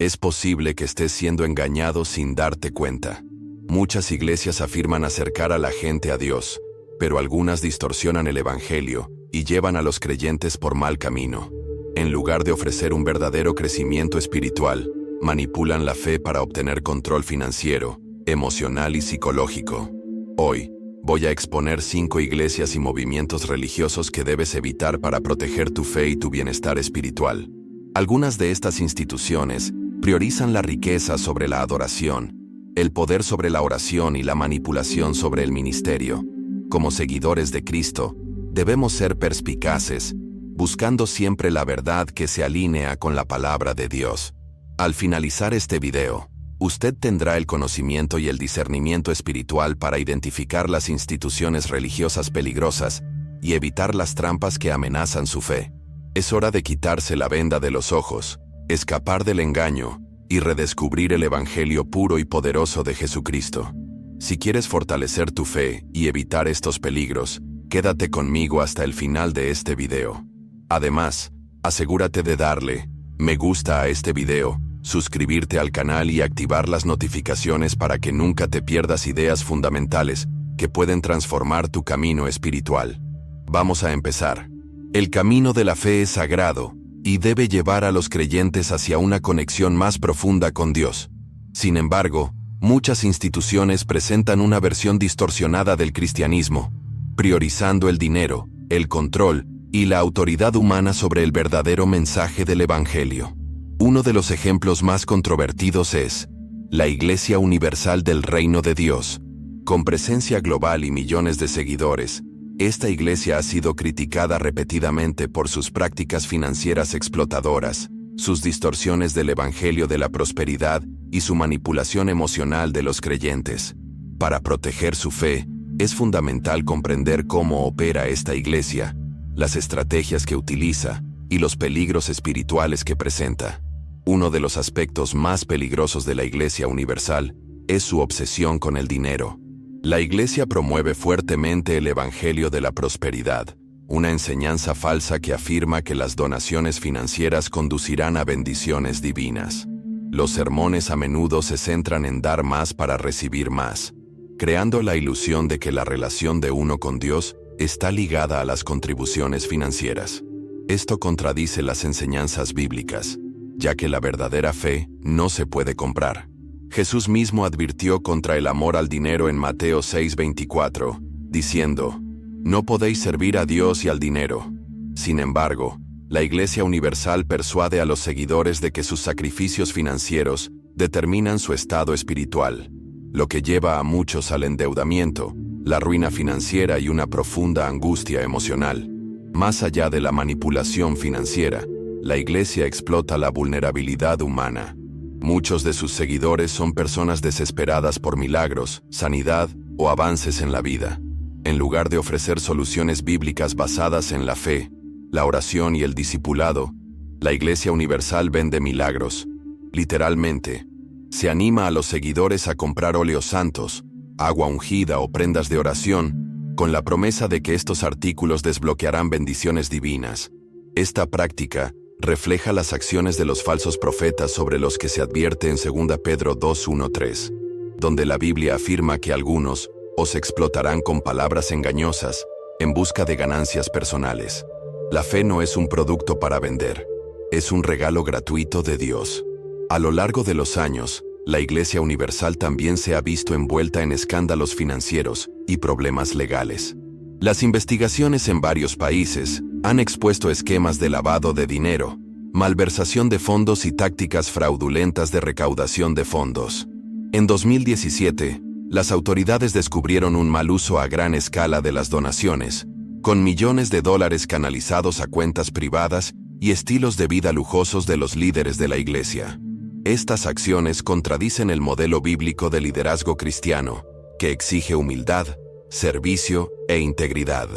Es posible que estés siendo engañado sin darte cuenta. Muchas iglesias afirman acercar a la gente a Dios, pero algunas distorsionan el Evangelio y llevan a los creyentes por mal camino. En lugar de ofrecer un verdadero crecimiento espiritual, manipulan la fe para obtener control financiero, emocional y psicológico. Hoy, voy a exponer 5 iglesias y movimientos religiosos que debes evitar para proteger tu fe y tu bienestar espiritual. Algunas de estas instituciones priorizan la riqueza sobre la adoración, el poder sobre la oración y la manipulación sobre el ministerio. Como seguidores de Cristo, debemos ser perspicaces, buscando siempre la verdad que se alinea con la palabra de Dios. Al finalizar este video, usted tendrá el conocimiento y el discernimiento espiritual para identificar las instituciones religiosas peligrosas y evitar las trampas que amenazan su fe. Es hora de quitarse la venda de los ojos, escapar del engaño y redescubrir el Evangelio puro y poderoso de Jesucristo. Si quieres fortalecer tu fe y evitar estos peligros, quédate conmigo hasta el final de este video. Además, asegúrate de darle me gusta a este video, suscribirte al canal y activar las notificaciones para que nunca te pierdas ideas fundamentales que pueden transformar tu camino espiritual. Vamos a empezar. El camino de la fe es sagrado y debe llevar a los creyentes hacia una conexión más profunda con Dios. Sin embargo, muchas instituciones presentan una versión distorsionada del cristianismo, priorizando el dinero, el control y la autoridad humana sobre el verdadero mensaje del Evangelio. Uno de los ejemplos más controvertidos es la Iglesia Universal del Reino de Dios. Con presencia global y millones de seguidores, esta iglesia ha sido criticada repetidamente por sus prácticas financieras explotadoras, sus distorsiones del Evangelio de la prosperidad y su manipulación emocional de los creyentes. Para proteger su fe, es fundamental comprender cómo opera esta iglesia, las estrategias que utiliza y los peligros espirituales que presenta. Uno de los aspectos más peligrosos de la Iglesia Universal es su obsesión con el dinero. La Iglesia promueve fuertemente el Evangelio de la prosperidad, una enseñanza falsa que afirma que las donaciones financieras conducirán a bendiciones divinas. Los sermones a menudo se centran en dar más para recibir más, creando la ilusión de que la relación de uno con Dios está ligada a las contribuciones financieras. Esto contradice las enseñanzas bíblicas, ya que la verdadera fe no se puede comprar. Jesús mismo advirtió contra el amor al dinero en Mateo 6:24, diciendo: «No podéis servir a Dios y al dinero». Sin embargo, la Iglesia Universal persuade a los seguidores de que sus sacrificios financieros determinan su estado espiritual, lo que lleva a muchos al endeudamiento, la ruina financiera y una profunda angustia emocional. Más allá de la manipulación financiera, la Iglesia explota la vulnerabilidad humana. Muchos de sus seguidores son personas desesperadas por milagros, sanidad o avances en la vida. En lugar de ofrecer soluciones bíblicas basadas en la fe, la oración y el discipulado, la Iglesia Universal vende milagros. Literalmente, se anima a los seguidores a comprar óleos santos, agua ungida o prendas de oración, con la promesa de que estos artículos desbloquearán bendiciones divinas. Esta práctica refleja las acciones de los falsos profetas sobre los que se advierte en 2 Pedro 2:1-3, donde la Biblia afirma que algunos os explotarán con palabras engañosas en busca de ganancias personales. La fe no es un producto para vender, es un regalo gratuito de Dios. A lo largo de los años, la Iglesia Universal también se ha visto envuelta en escándalos financieros y problemas legales. Las investigaciones en varios países han expuesto esquemas de lavado de dinero, malversación de fondos y tácticas fraudulentas de recaudación de fondos. En 2017, las autoridades descubrieron un mal uso a gran escala de las donaciones, con millones de dólares canalizados a cuentas privadas y estilos de vida lujosos de los líderes de la Iglesia. Estas acciones contradicen el modelo bíblico de liderazgo cristiano, que exige humildad, servicio e integridad.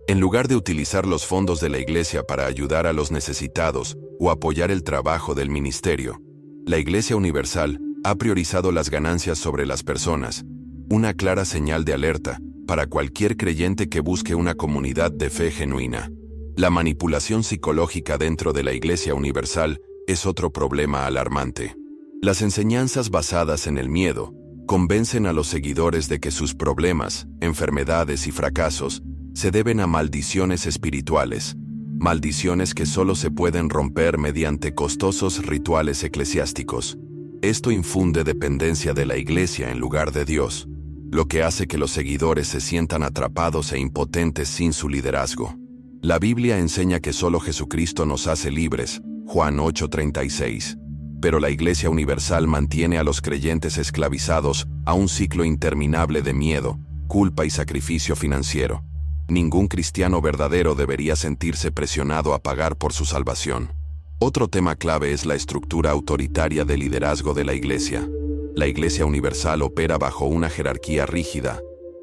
En lugar de utilizar los fondos de la Iglesia para ayudar a los necesitados o apoyar el trabajo del ministerio, la Iglesia Universal ha priorizado las ganancias sobre las personas, una clara señal de alerta para cualquier creyente que busque una comunidad de fe genuina. La manipulación psicológica dentro de la Iglesia Universal es otro problema alarmante. Las enseñanzas basadas en el miedo convencen a los seguidores de que sus problemas, enfermedades y fracasos se deben a maldiciones espirituales, maldiciones que solo se pueden romper mediante costosos rituales eclesiásticos. Esto infunde dependencia de la Iglesia en lugar de Dios, lo que hace que los seguidores se sientan atrapados e impotentes sin su liderazgo. La Biblia enseña que solo Jesucristo nos hace libres, Juan 8:36. Pero la Iglesia Universal mantiene a los creyentes esclavizados a un ciclo interminable de miedo, culpa y sacrificio financiero. Ningún cristiano verdadero debería sentirse presionado a pagar por su salvación. Otro tema clave es la estructura autoritaria de liderazgo de la Iglesia. La Iglesia Universal opera bajo una jerarquía rígida,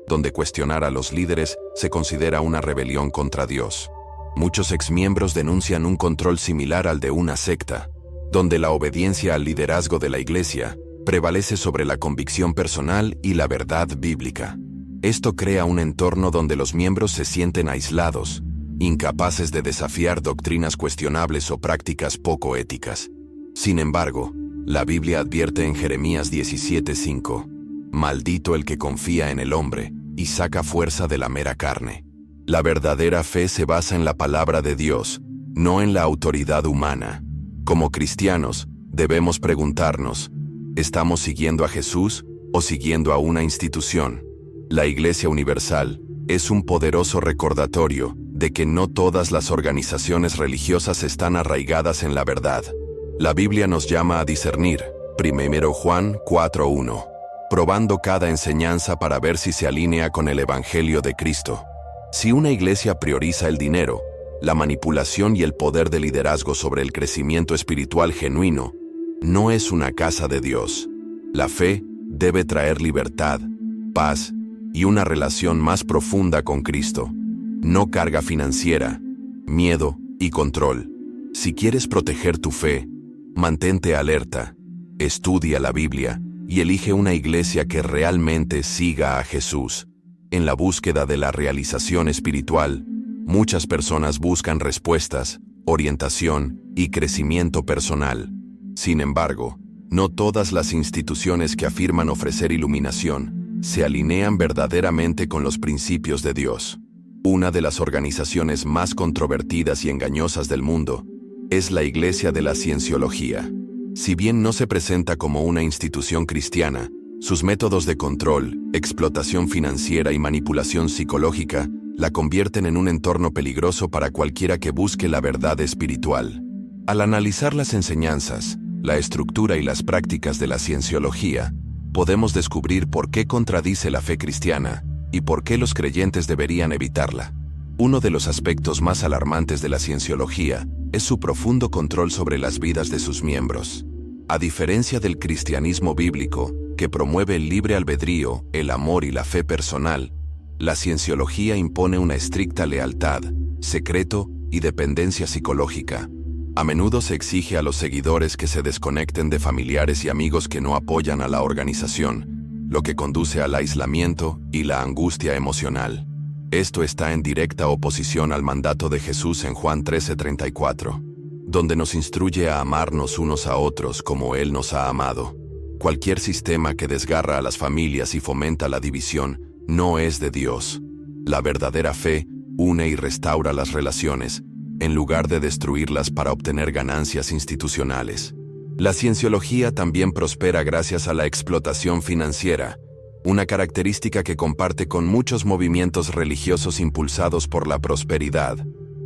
donde cuestionar a los líderes se considera una rebelión contra Dios. Muchos exmiembros denuncian un control similar al de una secta, donde la obediencia al liderazgo de la Iglesia prevalece sobre la convicción personal y la verdad bíblica. Esto crea un entorno donde los miembros se sienten aislados, incapaces de desafiar doctrinas cuestionables o prácticas poco éticas. Sin embargo, la Biblia advierte en Jeremías 17:5, «Maldito el que confía en el hombre y saca fuerza de la mera carne». La verdadera fe se basa en la palabra de Dios, no en la autoridad humana. Como cristianos, debemos preguntarnos, ¿estamos siguiendo a Jesús o siguiendo a una institución? La Iglesia Universal es un poderoso recordatorio de que no todas las organizaciones religiosas están arraigadas en la verdad. La Biblia nos llama a discernir, 1 Juan 4:1, probando cada enseñanza para ver si se alinea con el Evangelio de Cristo. Si una iglesia prioriza el dinero, la manipulación y el poder de liderazgo sobre el crecimiento espiritual genuino, no es una casa de Dios. La fe debe traer libertad, paz y una relación más profunda con Cristo, no carga financiera, miedo y control. Si quieres proteger tu fe, mantente alerta, estudia la Biblia y elige una iglesia que realmente siga a Jesús. En la búsqueda de la realización espiritual, muchas personas buscan respuestas, orientación y crecimiento personal. Sin embargo, no todas las instituciones que afirman ofrecer iluminación se alinean verdaderamente con los principios de Dios. Una de las organizaciones más controvertidas y engañosas del mundo es la Iglesia de la Cienciología. Si bien no se presenta como una institución cristiana, sus métodos de control, explotación financiera y manipulación psicológica la convierten en un entorno peligroso para cualquiera que busque la verdad espiritual. Al analizar las enseñanzas, la estructura y las prácticas de la cienciología, podemos descubrir por qué contradice la fe cristiana y por qué los creyentes deberían evitarla. Uno de los aspectos más alarmantes de la cienciología es su profundo control sobre las vidas de sus miembros. A diferencia del cristianismo bíblico, que promueve el libre albedrío, el amor y la fe personal, la cienciología impone una estricta lealtad, secreto y dependencia psicológica. A menudo se exige a los seguidores que se desconecten de familiares y amigos que no apoyan a la organización, lo que conduce al aislamiento y la angustia emocional. Esto está en directa oposición al mandato de Jesús en Juan 13:34, donde nos instruye a amarnos unos a otros como Él nos ha amado. Cualquier sistema que desgarra a las familias y fomenta la división no es de Dios. La verdadera fe une y restaura las relaciones, en lugar de destruirlas para obtener ganancias institucionales. La cienciología también prospera gracias a la explotación financiera, una característica que comparte con muchos movimientos religiosos impulsados por la prosperidad.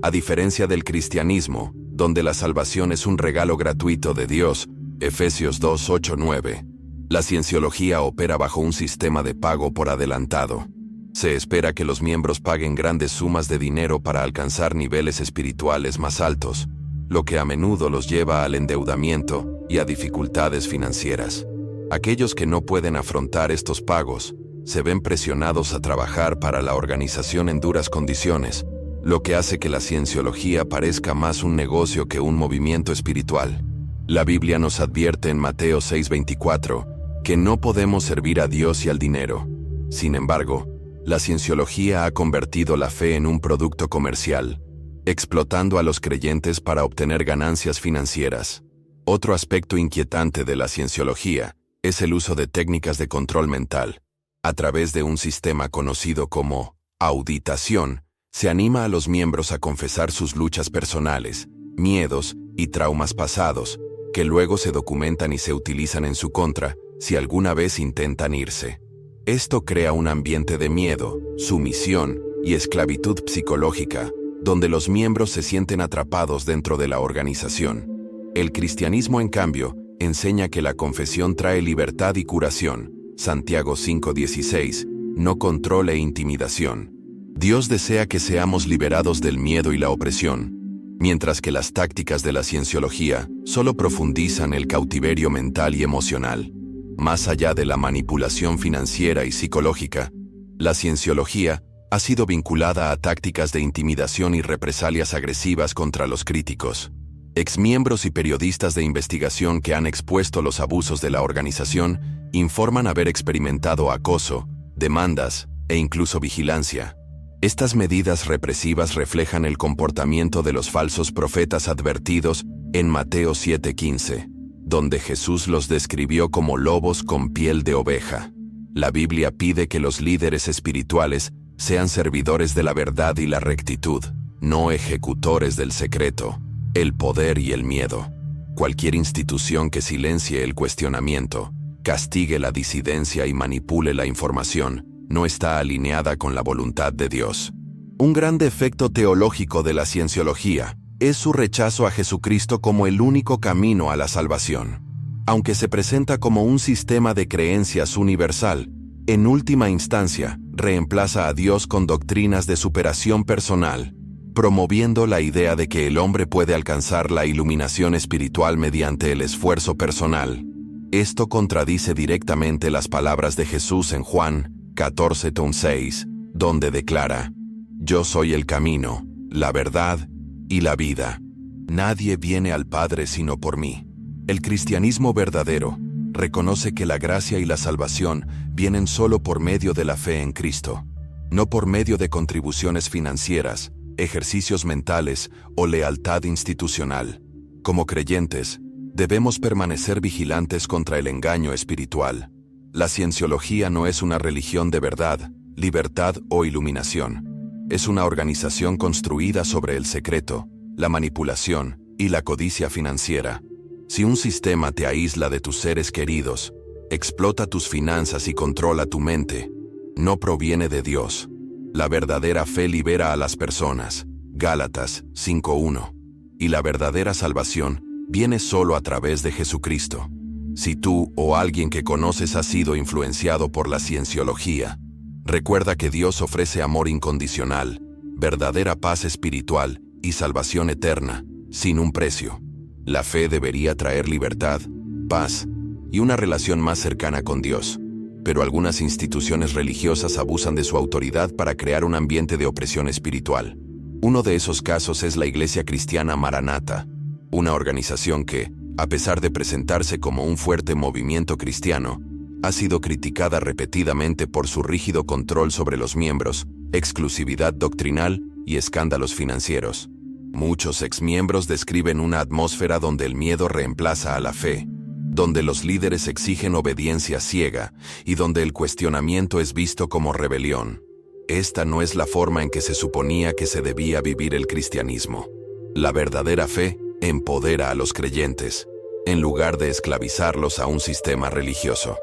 A diferencia del cristianismo, donde la salvación es un regalo gratuito de Dios, Efesios 2:8-9, la cienciología opera bajo un sistema de pago por adelantado. Se espera que los miembros paguen grandes sumas de dinero para alcanzar niveles espirituales más altos, lo que a menudo los lleva al endeudamiento y a dificultades financieras. Aquellos que no pueden afrontar estos pagos se ven presionados a trabajar para la organización en duras condiciones, lo que hace que la cienciología parezca más un negocio que un movimiento espiritual. La Biblia nos advierte en Mateo 6:24 que no podemos servir a Dios y al dinero. Sin embargo, la cienciología ha convertido la fe en un producto comercial, explotando a los creyentes para obtener ganancias financieras. Otro aspecto inquietante de la cienciología es el uso de técnicas de control mental. A través de un sistema conocido como auditación, se anima a los miembros a confesar sus luchas personales, miedos y traumas pasados, que luego se documentan y se utilizan en su contra si alguna vez intentan irse. Esto crea un ambiente de miedo, sumisión y esclavitud psicológica, donde los miembros se sienten atrapados dentro de la organización. El cristianismo, en cambio, enseña que la confesión trae libertad y curación. Santiago 5:16, no control e intimidación. Dios desea que seamos liberados del miedo y la opresión, mientras que las tácticas de la cienciología solo profundizan el cautiverio mental y emocional. Más allá de la manipulación financiera y psicológica, la cienciología ha sido vinculada a tácticas de intimidación y represalias agresivas contra los críticos. Exmiembros y periodistas de investigación que han expuesto los abusos de la organización informan haber experimentado acoso, demandas e incluso vigilancia. Estas medidas represivas reflejan el comportamiento de los falsos profetas advertidos en Mateo 7:15, donde Jesús los describió como lobos con piel de oveja. La Biblia pide que los líderes espirituales sean servidores de la verdad y la rectitud, no ejecutores del secreto, el poder y el miedo. Cualquier institución que silencie el cuestionamiento, castigue la disidencia y manipule la información, no está alineada con la voluntad de Dios. Un gran defecto teológico de la cienciología es su rechazo a Jesucristo como el único camino a la salvación. Aunque se presenta como un sistema de creencias universal, en última instancia, reemplaza a Dios con doctrinas de superación personal, promoviendo la idea de que el hombre puede alcanzar la iluminación espiritual mediante el esfuerzo personal. Esto contradice directamente las palabras de Jesús en Juan 14:6, donde declara: «Yo soy el camino, la verdad y la vida. Nadie viene al Padre sino por mí». El cristianismo verdadero reconoce que la gracia y la salvación vienen solo por medio de la fe en Cristo, no por medio de contribuciones financieras, ejercicios mentales o lealtad institucional. Como creyentes, debemos permanecer vigilantes contra el engaño espiritual. La cienciología no es una religión de verdad, libertad o iluminación. Es una organización construida sobre el secreto, la manipulación y la codicia financiera. Si un sistema te aísla de tus seres queridos, explota tus finanzas y controla tu mente, no proviene de Dios. La verdadera fe libera a las personas. Gálatas 5:1. Y la verdadera salvación viene solo a través de Jesucristo. Si tú o alguien que conoces ha sido influenciado por la cienciología, recuerda que Dios ofrece amor incondicional, verdadera paz espiritual y salvación eterna, sin un precio. La fe debería traer libertad, paz y una relación más cercana con Dios. Pero algunas instituciones religiosas abusan de su autoridad para crear un ambiente de opresión espiritual. Uno de esos casos es la Iglesia Cristiana Maranata, una organización que, a pesar de presentarse como un fuerte movimiento cristiano, ha sido criticada repetidamente por su rígido control sobre los miembros, exclusividad doctrinal y escándalos financieros. Muchos exmiembros describen una atmósfera donde el miedo reemplaza a la fe, donde los líderes exigen obediencia ciega y donde el cuestionamiento es visto como rebelión. Esta no es la forma en que se suponía que se debía vivir el cristianismo. La verdadera fe empodera a los creyentes, en lugar de esclavizarlos a un sistema religioso.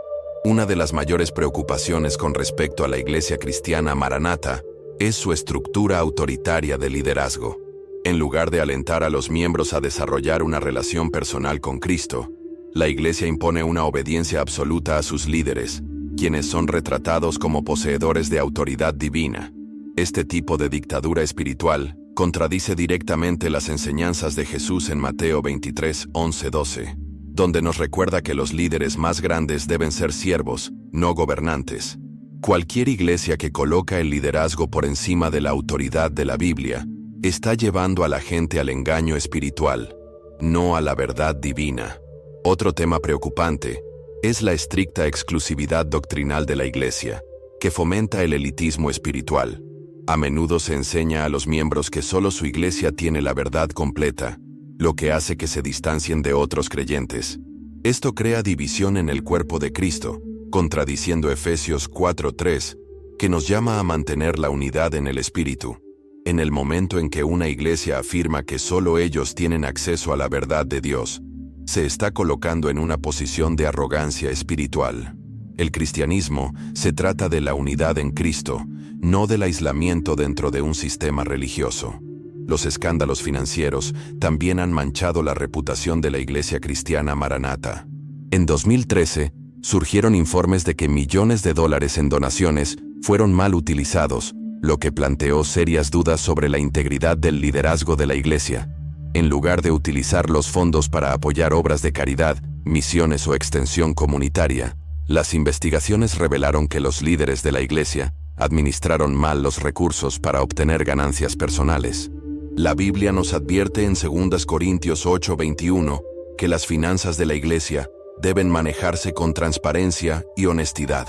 Una de las mayores preocupaciones con respecto a la Iglesia Cristiana Maranata es su estructura autoritaria de liderazgo. En lugar de alentar a los miembros a desarrollar una relación personal con Cristo, la Iglesia impone una obediencia absoluta a sus líderes, quienes son retratados como poseedores de autoridad divina. Este tipo de dictadura espiritual contradice directamente las enseñanzas de Jesús en Mateo 23:11-12, donde nos recuerda que los líderes más grandes deben ser siervos, no gobernantes. Cualquier iglesia que coloca el liderazgo por encima de la autoridad de la Biblia está llevando a la gente al engaño espiritual, no a la verdad divina. Otro tema preocupante es la estricta exclusividad doctrinal de la Iglesia, que fomenta el elitismo espiritual. A menudo se enseña a los miembros que solo su iglesia tiene la verdad completa, lo que hace que se distancien de otros creyentes. Esto crea división en el cuerpo de Cristo, contradiciendo Efesios 4:3, que nos llama a mantener la unidad en el Espíritu. En el momento en que una iglesia afirma que solo ellos tienen acceso a la verdad de Dios, se está colocando en una posición de arrogancia espiritual. El cristianismo se trata de la unidad en Cristo, no del aislamiento dentro de un sistema religioso. Los escándalos financieros también han manchado la reputación de la Iglesia Cristiana Maranata. En 2013, surgieron informes de que millones de dólares en donaciones fueron mal utilizados, lo que planteó serias dudas sobre la integridad del liderazgo de la Iglesia. En lugar de utilizar los fondos para apoyar obras de caridad, misiones o extensión comunitaria, las investigaciones revelaron que los líderes de la Iglesia administraron mal los recursos para obtener ganancias personales. La Biblia nos advierte en 2 Corintios 8:21 que las finanzas de la Iglesia deben manejarse con transparencia y honestidad.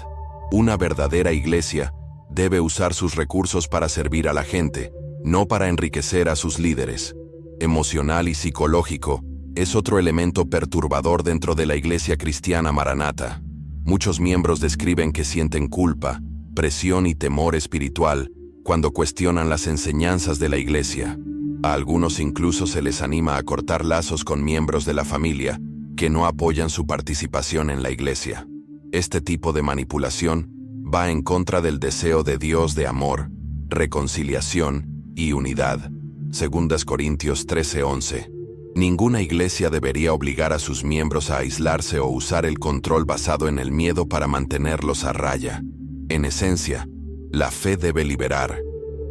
Una verdadera iglesia debe usar sus recursos para servir a la gente, no para enriquecer a sus líderes. Emocional y psicológico es otro elemento perturbador dentro de la Iglesia Cristiana Maranata. Muchos miembros describen que sienten culpa, presión y temor espiritual cuando cuestionan las enseñanzas de la Iglesia. A algunos incluso se les anima a cortar lazos con miembros de la familia que no apoyan su participación en la Iglesia. Este tipo de manipulación va en contra del deseo de Dios de amor, reconciliación y unidad. 2 Corintios 13:11. Ninguna iglesia debería obligar a sus miembros a aislarse o usar el control basado en el miedo para mantenerlos a raya. En esencia, la fe debe liberar,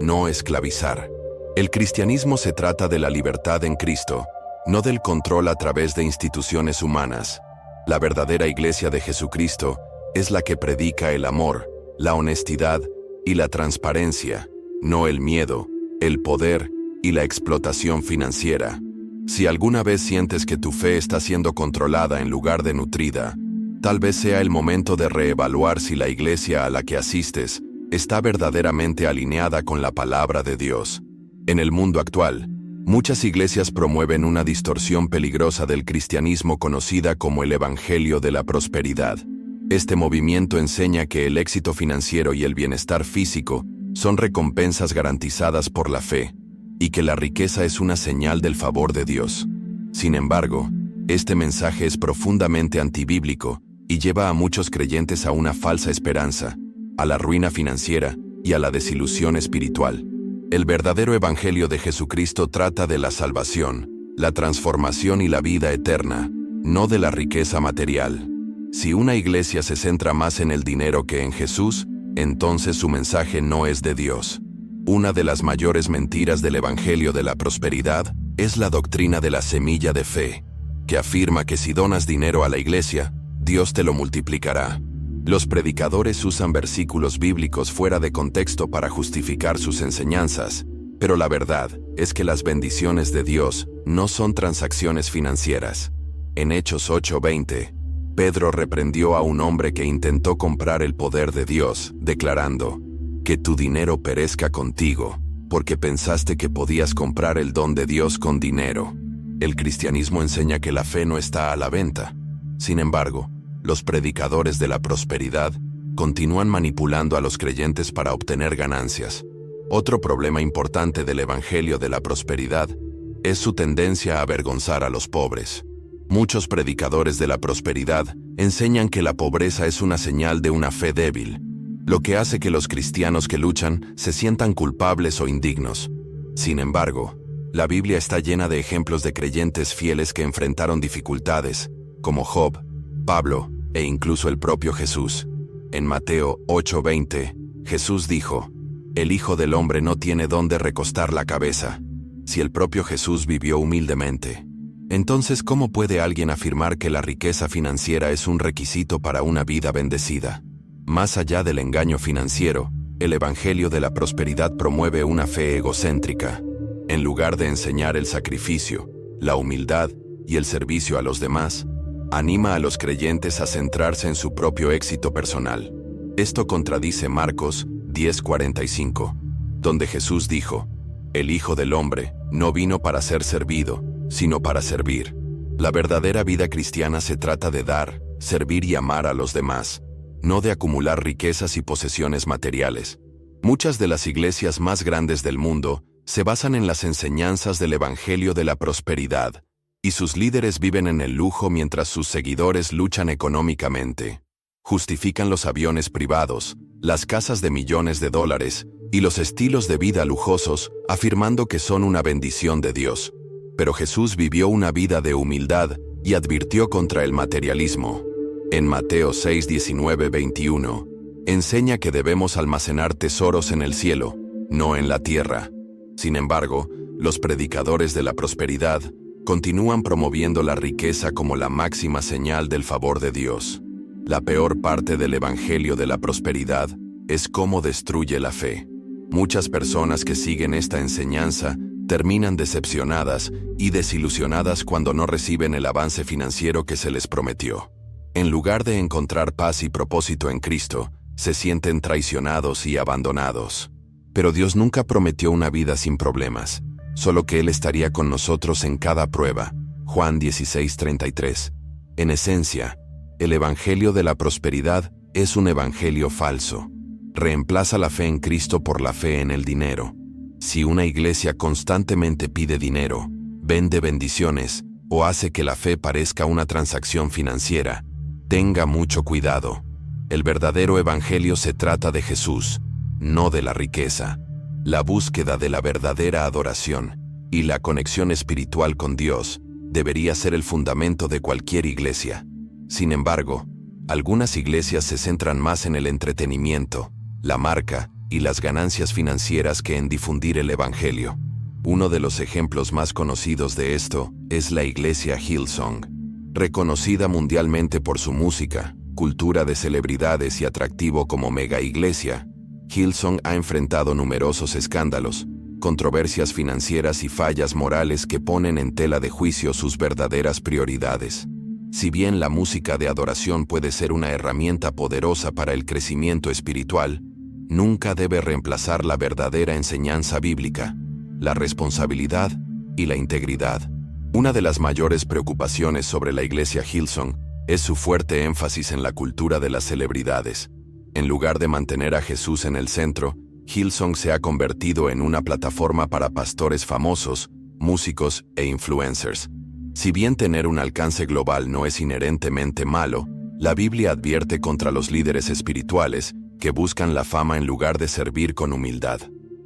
no esclavizar. El cristianismo se trata de la libertad en Cristo, no del control a través de instituciones humanas. La verdadera iglesia de Jesucristo es la que predica el amor, la honestidad y la transparencia, no el miedo, el poder y la explotación financiera. Si alguna vez sientes que tu fe está siendo controlada en lugar de nutrida, tal vez sea el momento de reevaluar si la iglesia a la que asistes está verdaderamente alineada con la palabra de Dios. En el mundo actual, muchas iglesias promueven una distorsión peligrosa del cristianismo conocida como el Evangelio de la Prosperidad. Este movimiento enseña que el éxito financiero y el bienestar físico son recompensas garantizadas por la fe, y que la riqueza es una señal del favor de Dios. Sin embargo, este mensaje es profundamente antibíblico y lleva a muchos creyentes a una falsa esperanza, a la ruina financiera y a la desilusión espiritual. El verdadero Evangelio de Jesucristo trata de la salvación, la transformación y la vida eterna, no de la riqueza material. Si una iglesia se centra más en el dinero que en Jesús, entonces su mensaje no es de Dios. Una de las mayores mentiras del Evangelio de la Prosperidad es la doctrina de la semilla de fe, que afirma que si donas dinero a la iglesia, Dios te lo multiplicará. Los predicadores usan versículos bíblicos fuera de contexto para justificar sus enseñanzas, pero la verdad es que las bendiciones de Dios no son transacciones financieras. En Hechos 8:20, Pedro reprendió a un hombre que intentó comprar el poder de Dios, declarando: «Que tu dinero perezca contigo, porque pensaste que podías comprar el don de Dios con dinero». El cristianismo enseña que la fe no está a la venta. Sin embargo, los predicadores de la prosperidad continúan manipulando a los creyentes para obtener ganancias. Otro problema importante del Evangelio de la Prosperidad es su tendencia a avergonzar a los pobres. Muchos predicadores de la prosperidad enseñan que la pobreza es una señal de una fe débil, lo que hace que los cristianos que luchan se sientan culpables o indignos. Sin embargo, la Biblia está llena de ejemplos de creyentes fieles que enfrentaron dificultades, como Job, Pablo e incluso el propio Jesús. En Mateo 8:20, Jesús dijo: «El Hijo del Hombre no tiene dónde recostar la cabeza». Si el propio Jesús vivió humildemente, entonces ¿cómo puede alguien afirmar que la riqueza financiera es un requisito para una vida bendecida? Más allá del engaño financiero, el Evangelio de la Prosperidad promueve una fe egocéntrica. En lugar de enseñar el sacrificio, la humildad y el servicio a los demás, anima a los creyentes a centrarse en su propio éxito personal. Esto contradice Marcos 10:45, donde Jesús dijo: «El Hijo del Hombre no vino para ser servido, sino para servir. La verdadera vida cristiana se trata de dar, servir y amar a los demás, no de acumular riquezas y posesiones materiales. Muchas de las iglesias más grandes del mundo se basan en las enseñanzas del Evangelio de la prosperidad, y sus líderes viven en el lujo mientras sus seguidores luchan económicamente. Justifican los aviones privados, las casas de millones de dólares y los estilos de vida lujosos, afirmando que son una bendición de Dios. Pero Jesús vivió una vida de humildad y advirtió contra el materialismo. En Mateo 6, 19, 21, enseña que debemos almacenar tesoros en el cielo, no en la tierra. Sin embargo, los predicadores de la prosperidad continúan promoviendo la riqueza como la máxima señal del favor de Dios. La peor parte del Evangelio de la prosperidad es cómo destruye la fe. Muchas personas que siguen esta enseñanza terminan decepcionadas y desilusionadas cuando no reciben el avance financiero que se les prometió. En lugar de encontrar paz y propósito en Cristo, se sienten traicionados y abandonados. Pero Dios nunca prometió una vida sin problemas, solo que Él estaría con nosotros en cada prueba. Juan 16:33. En esencia, el Evangelio de la prosperidad es un evangelio falso. Reemplaza la fe en Cristo por la fe en el dinero. Si una iglesia constantemente pide dinero, vende bendiciones o hace que la fe parezca una transacción financiera, tenga mucho cuidado. El verdadero evangelio se trata de Jesús, no de la riqueza. La búsqueda de la verdadera adoración y la conexión espiritual con Dios debería ser el fundamento de cualquier iglesia. Sin embargo, algunas iglesias se centran más en el entretenimiento, la marca y las ganancias financieras que en difundir el evangelio. Uno de los ejemplos más conocidos de esto es la iglesia Hillsong. Reconocida mundialmente por su música, cultura de celebridades y atractivo como mega iglesia, Hillsong ha enfrentado numerosos escándalos, controversias financieras y fallas morales que ponen en tela de juicio sus verdaderas prioridades. Si bien la música de adoración puede ser una herramienta poderosa para el crecimiento espiritual, nunca debe reemplazar la verdadera enseñanza bíblica, la responsabilidad y la integridad. Una de las mayores preocupaciones sobre la iglesia Hillsong es su fuerte énfasis en la cultura de las celebridades. En lugar de mantener a Jesús en el centro, Hillsong se ha convertido en una plataforma para pastores famosos, músicos e influencers. Si bien tener un alcance global no es inherentemente malo, la Biblia advierte contra los líderes espirituales que buscan la fama en lugar de servir con humildad.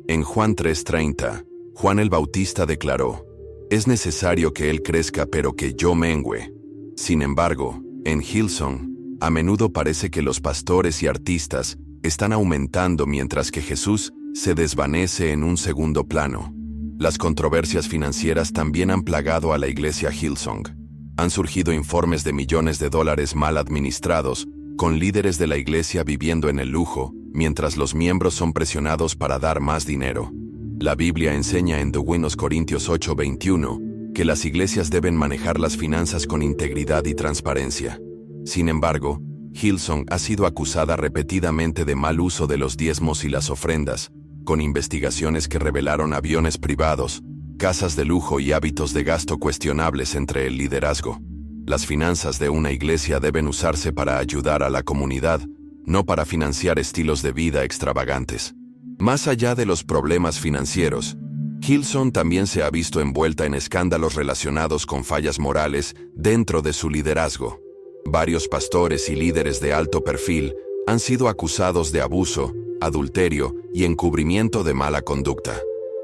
En Juan 3:30, Juan el Bautista declaró: «Es necesario que Él crezca pero que yo mengüe». Sin embargo, en Hillsong, a menudo parece que los pastores y artistas están aumentando mientras que Jesús se desvanece en un segundo plano. Las controversias financieras también han plagado a la iglesia Hillsong. Han surgido informes de millones de dólares mal administrados, con líderes de la iglesia viviendo en el lujo, mientras los miembros son presionados para dar más dinero. La Biblia enseña en 2 Corintios 8:21 que las iglesias deben manejar las finanzas con integridad y transparencia. Sin embargo, Hillsong ha sido acusada repetidamente de mal uso de los diezmos y las ofrendas, con investigaciones que revelaron aviones privados, casas de lujo y hábitos de gasto cuestionables entre el liderazgo. Las finanzas de una iglesia deben usarse para ayudar a la comunidad, no para financiar estilos de vida extravagantes. Más allá de los problemas financieros, Hillsong también se ha visto envuelta en escándalos relacionados con fallas morales dentro de su liderazgo. Varios pastores y líderes de alto perfil han sido acusados de abuso, adulterio y encubrimiento de mala conducta.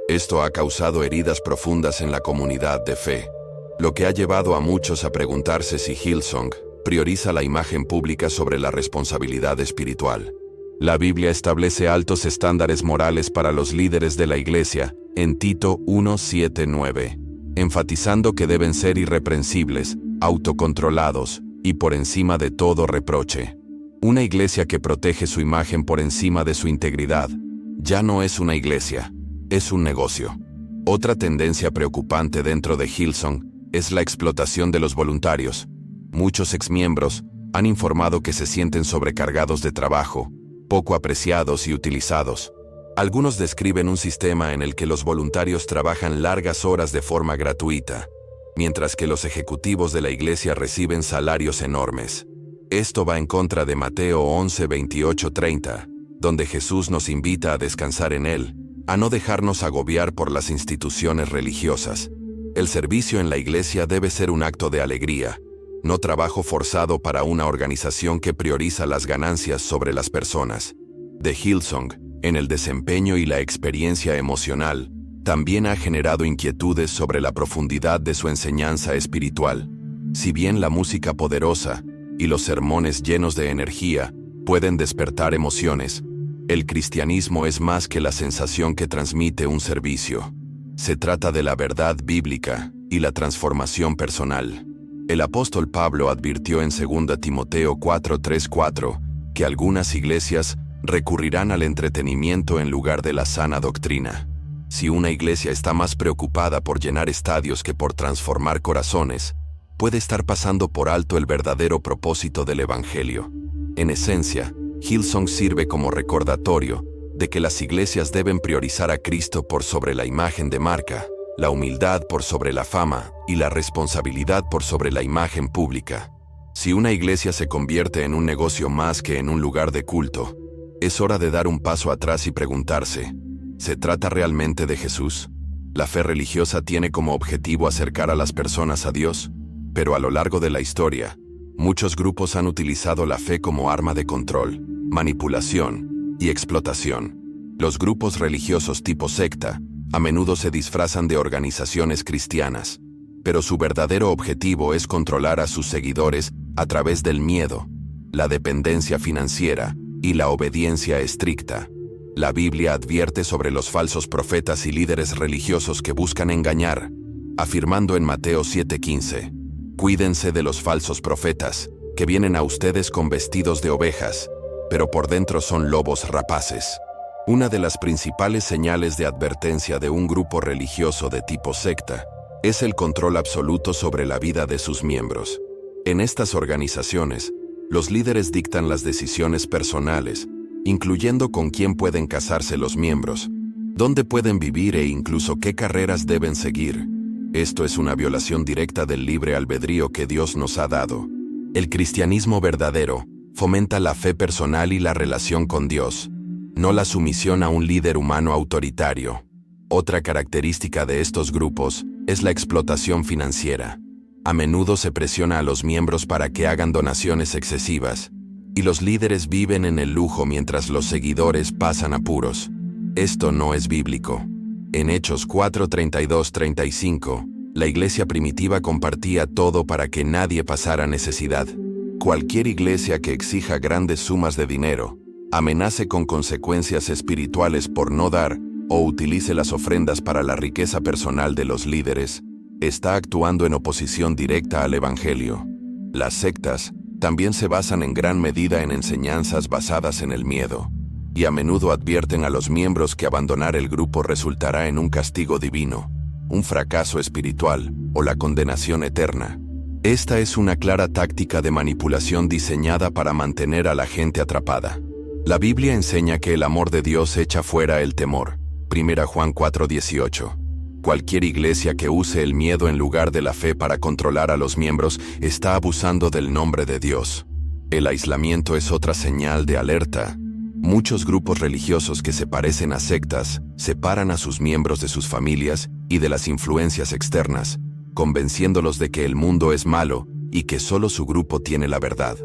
Esto ha causado heridas profundas en la comunidad de fe, lo que ha llevado a muchos a preguntarse si Hillsong prioriza la imagen pública sobre la responsabilidad espiritual. La Biblia establece altos estándares morales para los líderes de la iglesia, en Tito 1:7-9, enfatizando que deben ser irreprensibles, autocontrolados y por encima de todo reproche. Una iglesia que protege su imagen por encima de su integridad ya no es una iglesia, es un negocio. Otra tendencia preocupante dentro de Hillsong es la explotación de los voluntarios. Muchos exmiembros han informado que se sienten sobrecargados de trabajo, poco apreciados y utilizados. Algunos describen un sistema en el que los voluntarios trabajan largas horas de forma gratuita, mientras que los ejecutivos de la iglesia reciben salarios enormes. Esto va en contra de Mateo 11, 28, 30, donde Jesús nos invita a descansar en Él, a no dejarnos agobiar por las instituciones religiosas. El servicio en la iglesia debe ser un acto de alegría, no trabajo forzado para una organización que prioriza las ganancias sobre las personas. De Hillsong, en el desempeño y la experiencia emocional, también ha generado inquietudes sobre la profundidad de su enseñanza espiritual. Si bien la música poderosa y los sermones llenos de energía pueden despertar emociones, el cristianismo es más que la sensación que transmite un servicio. Se trata de la verdad bíblica y la transformación personal. El apóstol Pablo advirtió en 2 Timoteo 4:3-4 que algunas iglesias recurrirán al entretenimiento en lugar de la sana doctrina. Si una iglesia está más preocupada por llenar estadios que por transformar corazones, puede estar pasando por alto el verdadero propósito del Evangelio. En esencia, Hillsong sirve como recordatorio de que las iglesias deben priorizar a Cristo por sobre la imagen de marca, la humildad por sobre la fama y la responsabilidad por sobre la imagen pública. Si una iglesia se convierte en un negocio más que en un lugar de culto, es hora de dar un paso atrás y preguntarse, ¿se trata realmente de Jesús? La fe religiosa tiene como objetivo acercar a las personas a Dios, pero a lo largo de la historia, muchos grupos han utilizado la fe como arma de control, manipulación y explotación. Los grupos religiosos tipo secta a menudo se disfrazan de organizaciones cristianas, pero su verdadero objetivo es controlar a sus seguidores a través del miedo, la dependencia financiera y la obediencia estricta. La Biblia advierte sobre los falsos profetas y líderes religiosos que buscan engañar, afirmando en Mateo 7:15, «Cuídense de los falsos profetas, que vienen a ustedes con vestidos de ovejas, pero por dentro son lobos rapaces». Una de las principales señales de advertencia de un grupo religioso de tipo secta es el control absoluto sobre la vida de sus miembros. En estas organizaciones, los líderes dictan las decisiones personales, incluyendo con quién pueden casarse los miembros, dónde pueden vivir e incluso qué carreras deben seguir. Esto es una violación directa del libre albedrío que Dios nos ha dado. El cristianismo verdadero fomenta la fe personal y la relación con Dios, no la sumisión a un líder humano autoritario. Otra característica de estos grupos es la explotación financiera. A menudo se presiona a los miembros para que hagan donaciones excesivas, y los líderes viven en el lujo mientras los seguidores pasan apuros. Esto no es bíblico. En Hechos 4:32-35, la iglesia primitiva compartía todo para que nadie pasara necesidad. Cualquier iglesia que exija grandes sumas de dinero, amenace con consecuencias espirituales por no dar o utilice las ofrendas para la riqueza personal de los líderes, está actuando en oposición directa al Evangelio. Las sectas también se basan en gran medida en enseñanzas basadas en el miedo, y a menudo advierten a los miembros que abandonar el grupo resultará en un castigo divino, un fracaso espiritual o la condenación eterna. Esta es una clara táctica de manipulación diseñada para mantener a la gente atrapada. La Biblia enseña que el amor de Dios echa fuera el temor. 1 Juan 4:18. Cualquier iglesia que use el miedo en lugar de la fe para controlar a los miembros está abusando del nombre de Dios. El aislamiento es otra señal de alerta. Muchos grupos religiosos que se parecen a sectas separan a sus miembros de sus familias y de las influencias externas, convenciéndolos de que el mundo es malo y que solo su grupo tiene la verdad.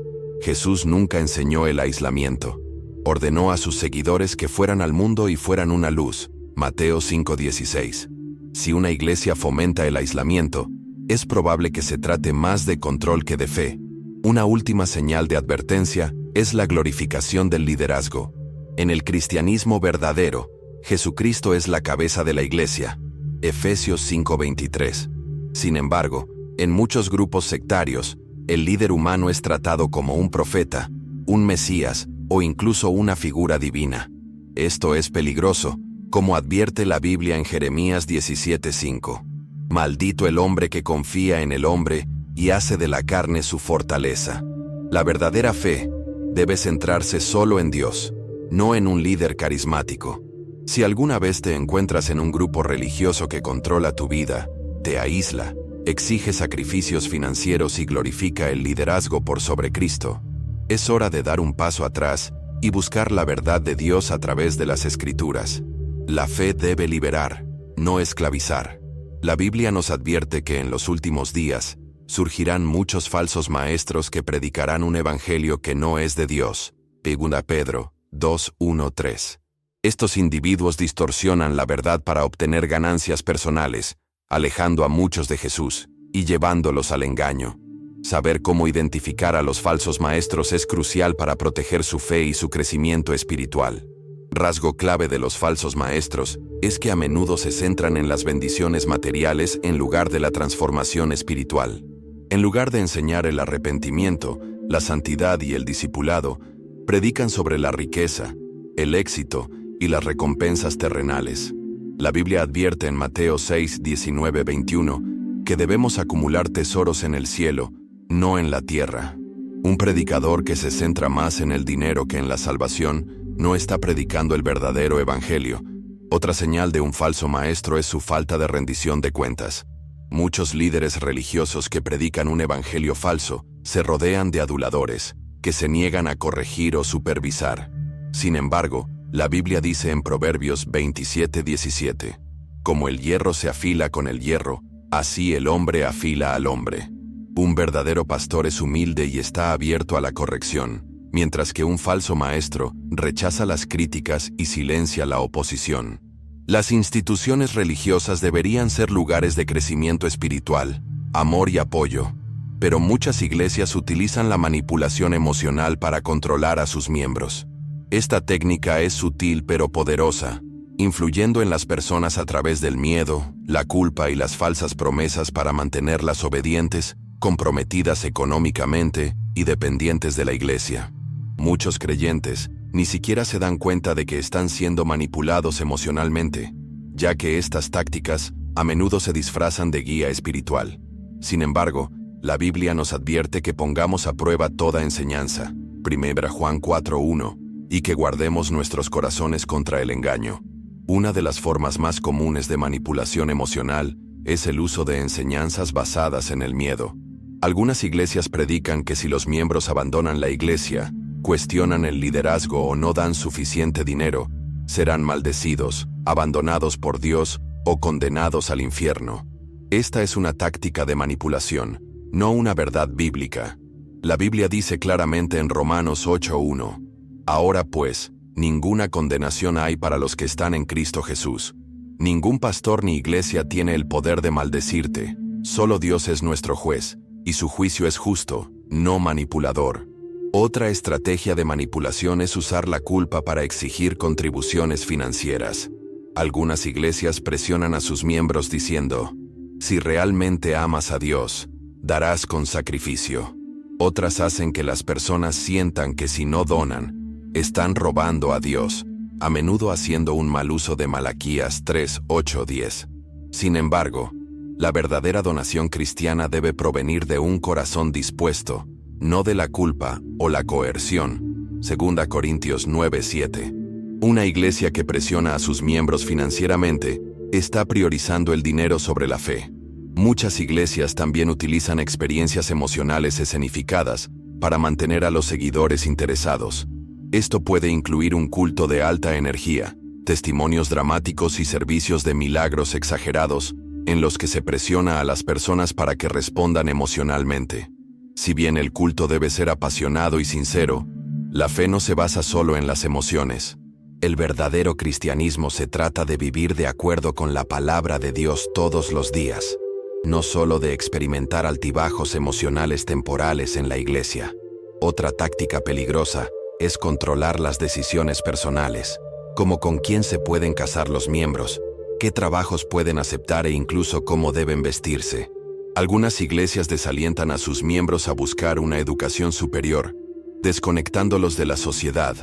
Jesús nunca enseñó el aislamiento. Ordenó a sus seguidores que fueran al mundo y fueran una luz. Mateo 5:16. Si una iglesia fomenta el aislamiento, es probable que se trate más de control que de fe. Una última señal de advertencia es la glorificación del liderazgo. En el cristianismo verdadero, Jesucristo es la cabeza de la iglesia. Efesios 5:23. Sin embargo, en muchos grupos sectarios, el líder humano es tratado como un profeta, un Mesías o incluso una figura divina. Esto es peligroso, como advierte la Biblia en Jeremías 17:5. Maldito el hombre que confía en el hombre y hace de la carne su fortaleza. La verdadera fe debe centrarse solo en Dios, no en un líder carismático. Si alguna vez te encuentras en un grupo religioso que controla tu vida, te aísla, exige sacrificios financieros y glorifica el liderazgo por sobre Cristo. Es hora de dar un paso atrás y buscar la verdad de Dios a través de las Escrituras. La fe debe liberar, no esclavizar. La Biblia nos advierte que en los últimos días surgirán muchos falsos maestros que predicarán un evangelio que no es de Dios. 2 Pedro 2:1-3. Estos individuos distorsionan la verdad para obtener ganancias personales, alejando a muchos de Jesús y llevándolos al engaño. Saber cómo identificar a los falsos maestros es crucial para proteger su fe y su crecimiento espiritual. Rasgo clave de los falsos maestros es que a menudo se centran en las bendiciones materiales en lugar de la transformación espiritual. En lugar de enseñar el arrepentimiento, la santidad y el discipulado, predican sobre la riqueza, el éxito y las recompensas terrenales. La Biblia advierte en Mateo 6:19-21 que debemos acumular tesoros en el cielo, no en la tierra. Un predicador que se centra más en el dinero que en la salvación no está predicando el verdadero evangelio. Otra señal de un falso maestro es su falta de rendición de cuentas. Muchos líderes religiosos que predican un evangelio falso se rodean de aduladores, que se niegan a corregir o supervisar. Sin embargo, la Biblia dice en Proverbios 27:17, como el hierro se afila con el hierro, así el hombre afila al hombre. Un verdadero pastor es humilde y está abierto a la corrección, mientras que un falso maestro rechaza las críticas y silencia la oposición. Las instituciones religiosas deberían ser lugares de crecimiento espiritual, amor y apoyo, pero muchas iglesias utilizan la manipulación emocional para controlar a sus miembros. Esta técnica es sutil pero poderosa, influyendo en las personas a través del miedo, la culpa y las falsas promesas para mantenerlas obedientes, comprometidas económicamente y dependientes de la iglesia. Muchos creyentes ni siquiera se dan cuenta de que están siendo manipulados emocionalmente, ya que estas tácticas a menudo se disfrazan de guía espiritual. Sin embargo, la Biblia nos advierte que pongamos a prueba toda enseñanza, 1 Juan 4:1, y que guardemos nuestros corazones contra el engaño. Una de las formas más comunes de manipulación emocional es el uso de enseñanzas basadas en el miedo. Algunas iglesias predican que si los miembros abandonan la iglesia, cuestionan el liderazgo o no dan suficiente dinero, serán maldecidos, abandonados por Dios o condenados al infierno. Esta es una táctica de manipulación, no una verdad bíblica. La Biblia dice claramente en Romanos 8:1, ahora pues, ninguna condenación hay para los que están en Cristo Jesús. Ningún pastor ni iglesia tiene el poder de maldecirte, solo Dios es nuestro juez, y su juicio es justo, no manipulador. Otra estrategia de manipulación es usar la culpa para exigir contribuciones financieras. Algunas iglesias presionan a sus miembros diciendo, si realmente amas a Dios, darás con sacrificio. Otras hacen que las personas sientan que si no donan, están robando a Dios, a menudo haciendo un mal uso de Malaquías 3:8-10. Sin embargo, la verdadera donación cristiana debe provenir de un corazón dispuesto, no de la culpa o la coerción. 2 Corintios 9:7. Una iglesia que presiona a sus miembros financieramente está priorizando el dinero sobre la fe. Muchas iglesias también utilizan experiencias emocionales escenificadas para mantener a los seguidores interesados. Esto puede incluir un culto de alta energía, testimonios dramáticos y servicios de milagros exagerados, en los que se presiona a las personas para que respondan emocionalmente. Si bien el culto debe ser apasionado y sincero, la fe no se basa solo en las emociones. El verdadero cristianismo se trata de vivir de acuerdo con la palabra de Dios todos los días, no solo de experimentar altibajos emocionales temporales en la iglesia. Otra táctica peligrosa es controlar las decisiones personales, como con quién se pueden casar los miembros, qué trabajos pueden aceptar e incluso cómo deben vestirse. Algunas iglesias desalientan a sus miembros a buscar una educación superior, desconectándolos de la sociedad,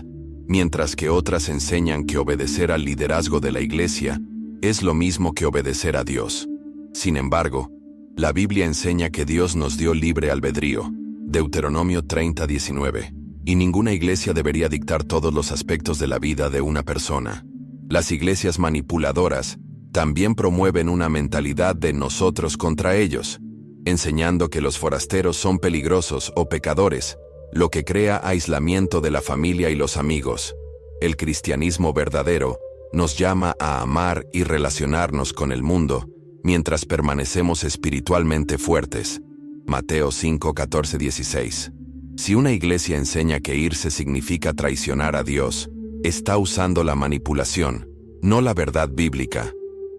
mientras que otras enseñan que obedecer al liderazgo de la iglesia es lo mismo que obedecer a Dios. Sin embargo, la Biblia enseña que Dios nos dio libre albedrío, Deuteronomio 30:19, y ninguna iglesia debería dictar todos los aspectos de la vida de una persona. Las iglesias manipuladoras también promueven una mentalidad de nosotros contra ellos, enseñando que los forasteros son peligrosos o pecadores, lo que crea aislamiento de la familia y los amigos. El cristianismo verdadero nos llama a amar y relacionarnos con el mundo, mientras permanecemos espiritualmente fuertes. Mateo 5, 14, 16. Si una iglesia enseña que irse significa traicionar a Dios, está usando la manipulación, no la verdad bíblica.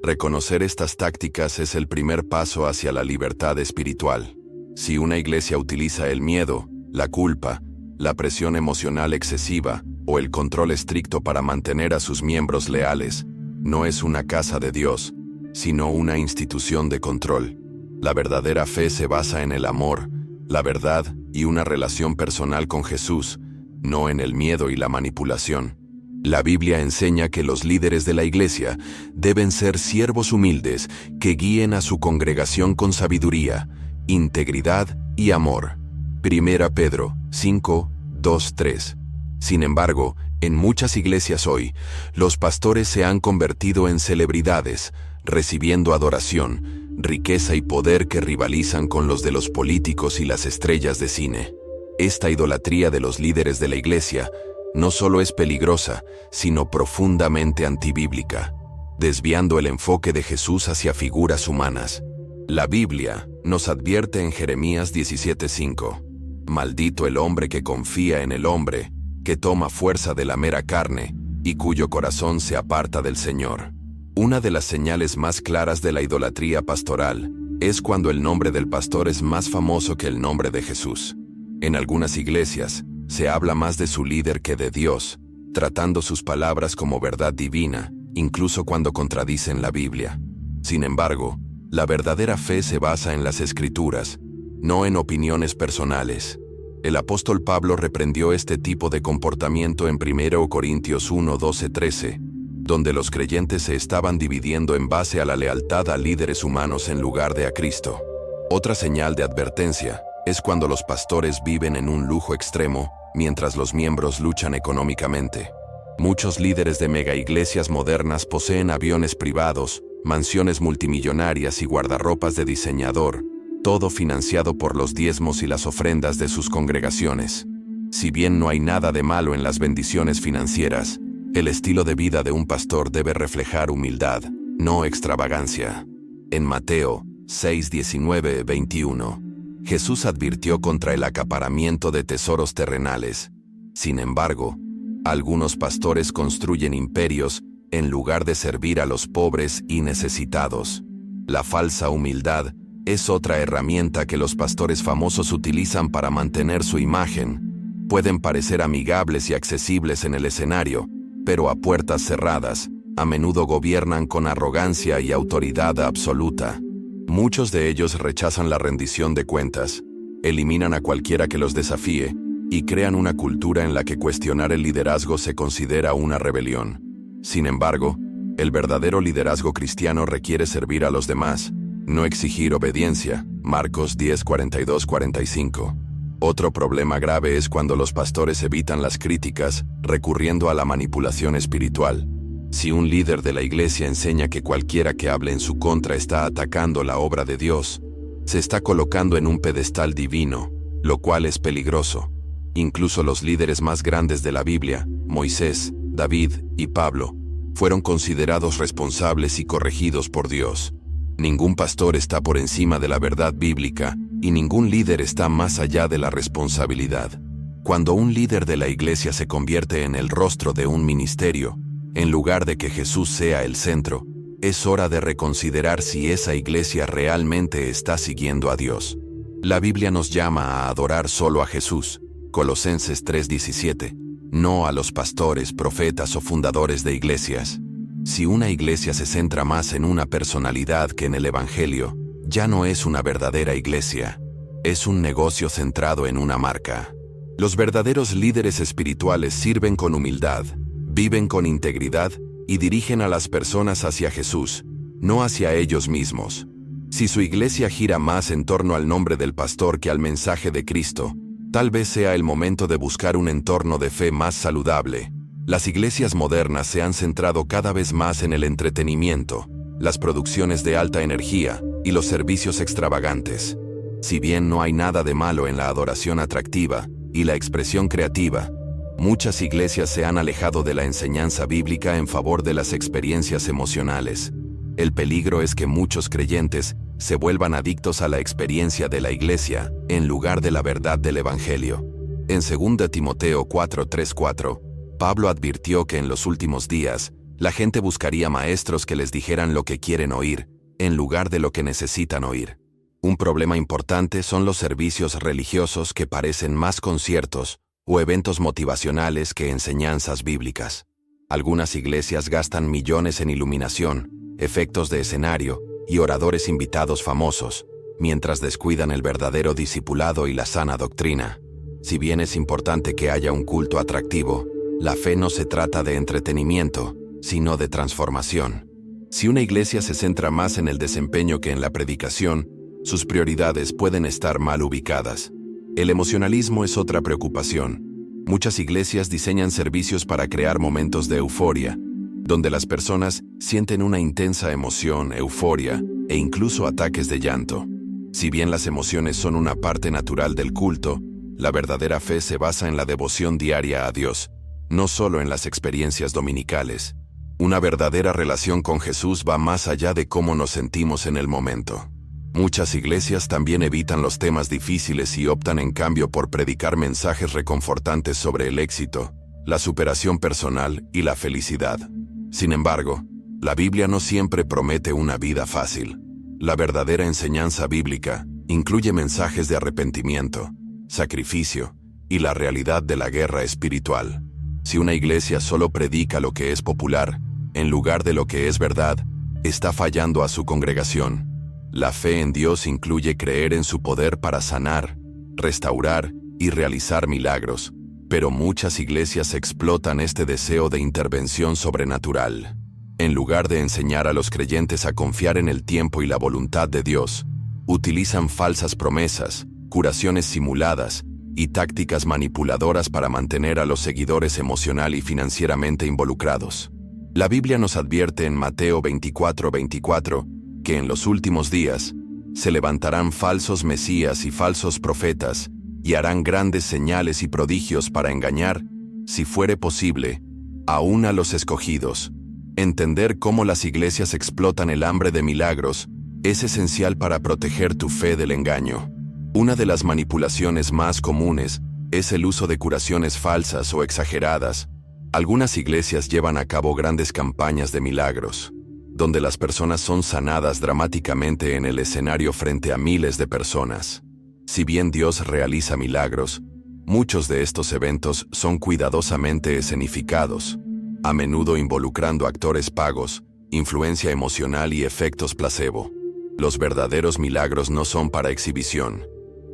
Reconocer estas tácticas es el primer paso hacia la libertad espiritual. Si una iglesia utiliza el miedo, la culpa, la presión emocional excesiva o el control estricto para mantener a sus miembros leales, no es una casa de Dios, sino una institución de control. La verdadera fe se basa en el amor, la verdad y una relación personal con Jesús, no en el miedo y la manipulación. La Biblia enseña que los líderes de la iglesia deben ser siervos humildes que guíen a su congregación con sabiduría, integridad y amor. 1 Pedro 5, 2, 3. Sin embargo, en muchas iglesias hoy, los pastores se han convertido en celebridades, recibiendo adoración, riqueza y poder que rivalizan con los de los políticos y las estrellas de cine. Esta idolatría de los líderes de la iglesia no solo es peligrosa, sino profundamente antibíblica, desviando el enfoque de Jesús hacia figuras humanas. La Biblia nos advierte en Jeremías 17:5: «Maldito el hombre que confía en el hombre, que toma fuerza de la mera carne, y cuyo corazón se aparta del Señor». Una de las señales más claras de la idolatría pastoral es cuando el nombre del pastor es más famoso que el nombre de Jesús. En algunas iglesias, se habla más de su líder que de Dios, tratando sus palabras como verdad divina, incluso cuando contradicen la Biblia. Sin embargo, la verdadera fe se basa en las Escrituras, no en opiniones personales. El apóstol Pablo reprendió este tipo de comportamiento en 1 Corintios 1, 12, 13, donde los creyentes se estaban dividiendo en base a la lealtad a líderes humanos en lugar de a Cristo. Otra señal de advertencia es cuando los pastores viven en un lujo extremo, mientras los miembros luchan económicamente. Muchos líderes de megaiglesias modernas poseen aviones privados, mansiones multimillonarias y guardarropas de diseñador, todo financiado por los diezmos y las ofrendas de sus congregaciones. Si bien no hay nada de malo en las bendiciones financieras, el estilo de vida de un pastor debe reflejar humildad, no extravagancia. En Mateo 6, 19, 21, Jesús advirtió contra el acaparamiento de tesoros terrenales. Sin embargo, algunos pastores construyen imperios en lugar de servir a los pobres y necesitados. La falsa humildad es otra herramienta que los pastores famosos utilizan para mantener su imagen. Pueden parecer amigables y accesibles en el escenario, pero a puertas cerradas, a menudo gobiernan con arrogancia y autoridad absoluta. Muchos de ellos rechazan la rendición de cuentas, eliminan a cualquiera que los desafíe y crean una cultura en la que cuestionar el liderazgo se considera una rebelión. Sin embargo, el verdadero liderazgo cristiano requiere servir a los demás, no exigir obediencia. Marcos 10, 42, 45. Otro problema grave es cuando los pastores evitan las críticas, recurriendo a la manipulación espiritual. Si un líder de la iglesia enseña que cualquiera que hable en su contra está atacando la obra de Dios, se está colocando en un pedestal divino, lo cual es peligroso. Incluso los líderes más grandes de la Biblia, Moisés, David y Pablo, fueron considerados responsables y corregidos por Dios. Ningún pastor está por encima de la verdad bíblica y ningún líder está más allá de la responsabilidad. Cuando un líder de la iglesia se convierte en el rostro de un ministerio, en lugar de que Jesús sea el centro, es hora de reconsiderar si esa iglesia realmente está siguiendo a Dios. La Biblia nos llama a adorar solo a Jesús, Colosenses 3:17, no a los pastores, profetas o fundadores de iglesias. Si una iglesia se centra más en una personalidad que en el Evangelio, ya no es una verdadera iglesia, es un negocio centrado en una marca. Los verdaderos líderes espirituales sirven con humildad, viven con integridad y dirigen a las personas hacia Jesús, no hacia ellos mismos. Si su iglesia gira más en torno al nombre del pastor que al mensaje de Cristo, tal vez sea el momento de buscar un entorno de fe más saludable. Las iglesias modernas se han centrado cada vez más en el entretenimiento, las producciones de alta energía y los servicios extravagantes. Si bien no hay nada de malo en la adoración atractiva y la expresión creativa, muchas iglesias se han alejado de la enseñanza bíblica en favor de las experiencias emocionales. El peligro es que muchos creyentes se vuelvan adictos a la experiencia de la iglesia en lugar de la verdad del Evangelio. En 2 Timoteo 4:3-4, Pablo advirtió que en los últimos días, la gente buscaría maestros que les dijeran lo que quieren oír, en lugar de lo que necesitan oír. Un problema importante son los servicios religiosos que parecen más conciertos o eventos motivacionales que enseñanzas bíblicas. Algunas iglesias gastan millones en iluminación, efectos de escenario y oradores invitados famosos, mientras descuidan el verdadero discipulado y la sana doctrina. Si bien es importante que haya un culto atractivo, la fe no se trata de entretenimiento, sino de transformación. Si una iglesia se centra más en el desempeño que en la predicación, sus prioridades pueden estar mal ubicadas. El emocionalismo es otra preocupación. Muchas iglesias diseñan servicios para crear momentos de euforia, donde las personas sienten una intensa emoción, euforia e incluso ataques de llanto. Si bien las emociones son una parte natural del culto, la verdadera fe se basa en la devoción diaria a Dios, no solo en las experiencias dominicales. Una verdadera relación con Jesús va más allá de cómo nos sentimos en el momento. Muchas iglesias también evitan los temas difíciles y optan en cambio por predicar mensajes reconfortantes sobre el éxito, la superación personal y la felicidad. Sin embargo, la Biblia no siempre promete una vida fácil. La verdadera enseñanza bíblica incluye mensajes de arrepentimiento, sacrificio y la realidad de la guerra espiritual. Si una iglesia solo predica lo que es popular, en lugar de lo que es verdad, está fallando a su congregación. La fe en Dios incluye creer en su poder para sanar, restaurar y realizar milagros, pero muchas iglesias explotan este deseo de intervención sobrenatural. En lugar de enseñar a los creyentes a confiar en el tiempo y la voluntad de Dios, utilizan falsas promesas, curaciones simuladas y tácticas manipuladoras para mantener a los seguidores emocional y financieramente involucrados. La Biblia nos advierte en Mateo 24:24 que en los últimos días se levantarán falsos mesías y falsos profetas y harán grandes señales y prodigios para engañar, si fuere posible, aún a los escogidos. Entender cómo las iglesias explotan el hambre de milagros es esencial para proteger tu fe del engaño. Una de las manipulaciones más comunes es el uso de curaciones falsas o exageradas. Algunas iglesias llevan a cabo grandes campañas de milagros, donde las personas son sanadas dramáticamente en el escenario frente a miles de personas. Si bien Dios realiza milagros, muchos de estos eventos son cuidadosamente escenificados, a menudo involucrando actores pagos, influencia emocional y efectos placebo. Los verdaderos milagros no son para exhibición.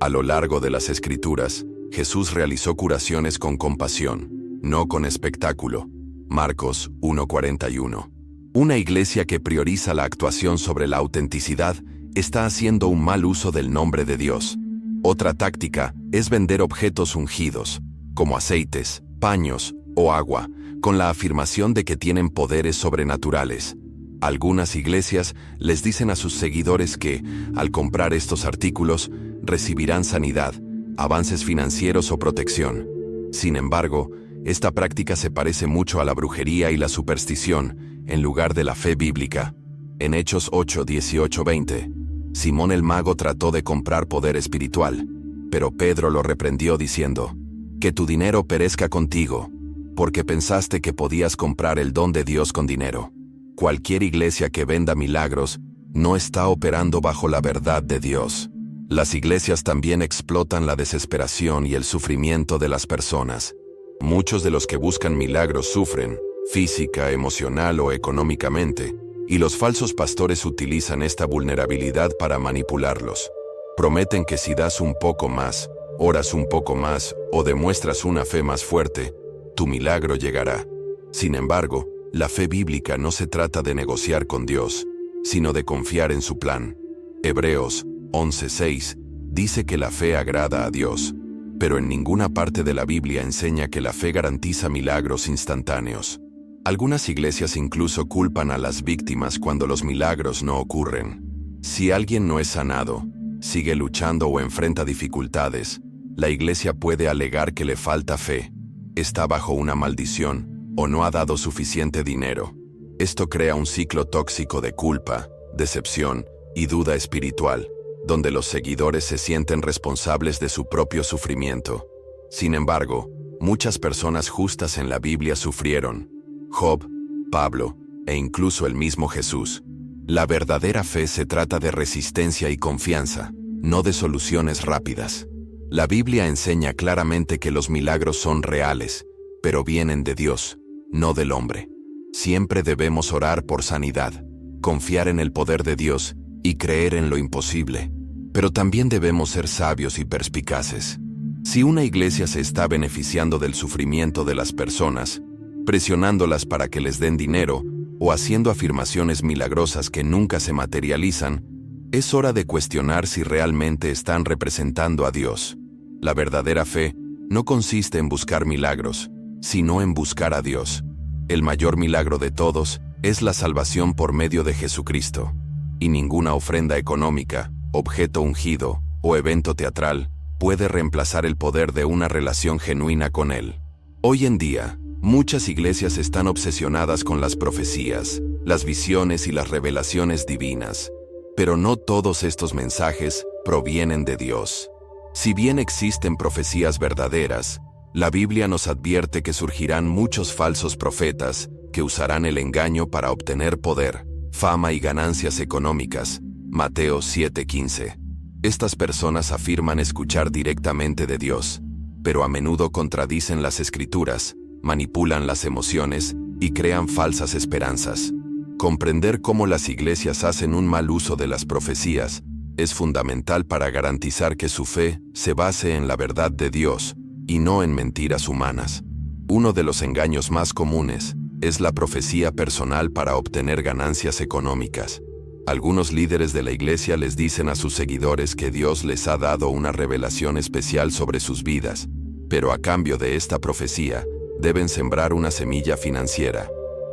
A lo largo de las Escrituras, Jesús realizó curaciones con compasión, no con espectáculo. Marcos 1:41. Una iglesia que prioriza la actuación sobre la autenticidad está haciendo un mal uso del nombre de Dios. Otra táctica es vender objetos ungidos, como aceites, paños o agua, con la afirmación de que tienen poderes sobrenaturales. Algunas iglesias les dicen a sus seguidores que, al comprar estos artículos, recibirán sanidad, avances financieros o protección. Sin embargo, esta práctica se parece mucho a la brujería y la superstición, en lugar de la fe bíblica. En Hechos 8:18-20, Simón el mago trató de comprar poder espiritual, pero Pedro lo reprendió diciendo: «Que tu dinero perezca contigo, porque pensaste que podías comprar el don de Dios con dinero». Cualquier iglesia que venda milagros no está operando bajo la verdad de Dios. Las iglesias también explotan la desesperación y el sufrimiento de las personas. Muchos de los que buscan milagros sufren, física, emocional o económicamente, y los falsos pastores utilizan esta vulnerabilidad para manipularlos. Prometen que si das un poco más, oras un poco más o demuestras una fe más fuerte, tu milagro llegará. Sin embargo, la fe bíblica no se trata de negociar con Dios, sino de confiar en su plan. Hebreos 11:6 dice que la fe agrada a Dios, pero en ninguna parte de la Biblia enseña que la fe garantiza milagros instantáneos. Algunas iglesias incluso culpan a las víctimas cuando los milagros no ocurren. Si alguien no es sanado, sigue luchando o enfrenta dificultades, la iglesia puede alegar que le falta fe, está bajo una maldición o no ha dado suficiente dinero. Esto crea un ciclo tóxico de culpa, decepción y duda espiritual, donde los seguidores se sienten responsables de su propio sufrimiento. Sin embargo, muchas personas justas en la Biblia sufrieron: Job, Pablo e incluso el mismo Jesús. La verdadera fe se trata de resistencia y confianza, no de soluciones rápidas. La Biblia enseña claramente que los milagros son reales, pero vienen de Dios, no del hombre. Siempre debemos orar por sanidad, confiar en el poder de Dios y creer en lo imposible. Pero también debemos ser sabios y perspicaces. Si una iglesia se está beneficiando del sufrimiento de las personas, presionándolas para que les den dinero o haciendo afirmaciones milagrosas que nunca se materializan, es hora de cuestionar si realmente están representando a Dios. La verdadera fe no consiste en buscar milagros, sino en buscar a Dios. El mayor milagro de todos es la salvación por medio de Jesucristo. Y ninguna ofrenda económica, objeto ungido o evento teatral puede reemplazar el poder de una relación genuina con Él. Hoy en día, muchas iglesias están obsesionadas con las profecías, las visiones y las revelaciones divinas. Pero no todos estos mensajes provienen de Dios. Si bien existen profecías verdaderas, la Biblia nos advierte que surgirán muchos falsos profetas que usarán el engaño para obtener poder, fama y ganancias económicas. Mateo 7:15. Estas personas afirman escuchar directamente de Dios, pero a menudo contradicen las Escrituras, manipulan las emociones y crean falsas esperanzas. Comprender cómo las iglesias hacen un mal uso de las profecías es fundamental para garantizar que su fe se base en la verdad de Dios y no en mentiras humanas. Uno de los engaños más comunes es la profecía personal para obtener ganancias económicas. Algunos líderes de la iglesia les dicen a sus seguidores que Dios les ha dado una revelación especial sobre sus vidas, pero a cambio de esta profecía, deben sembrar una semilla financiera.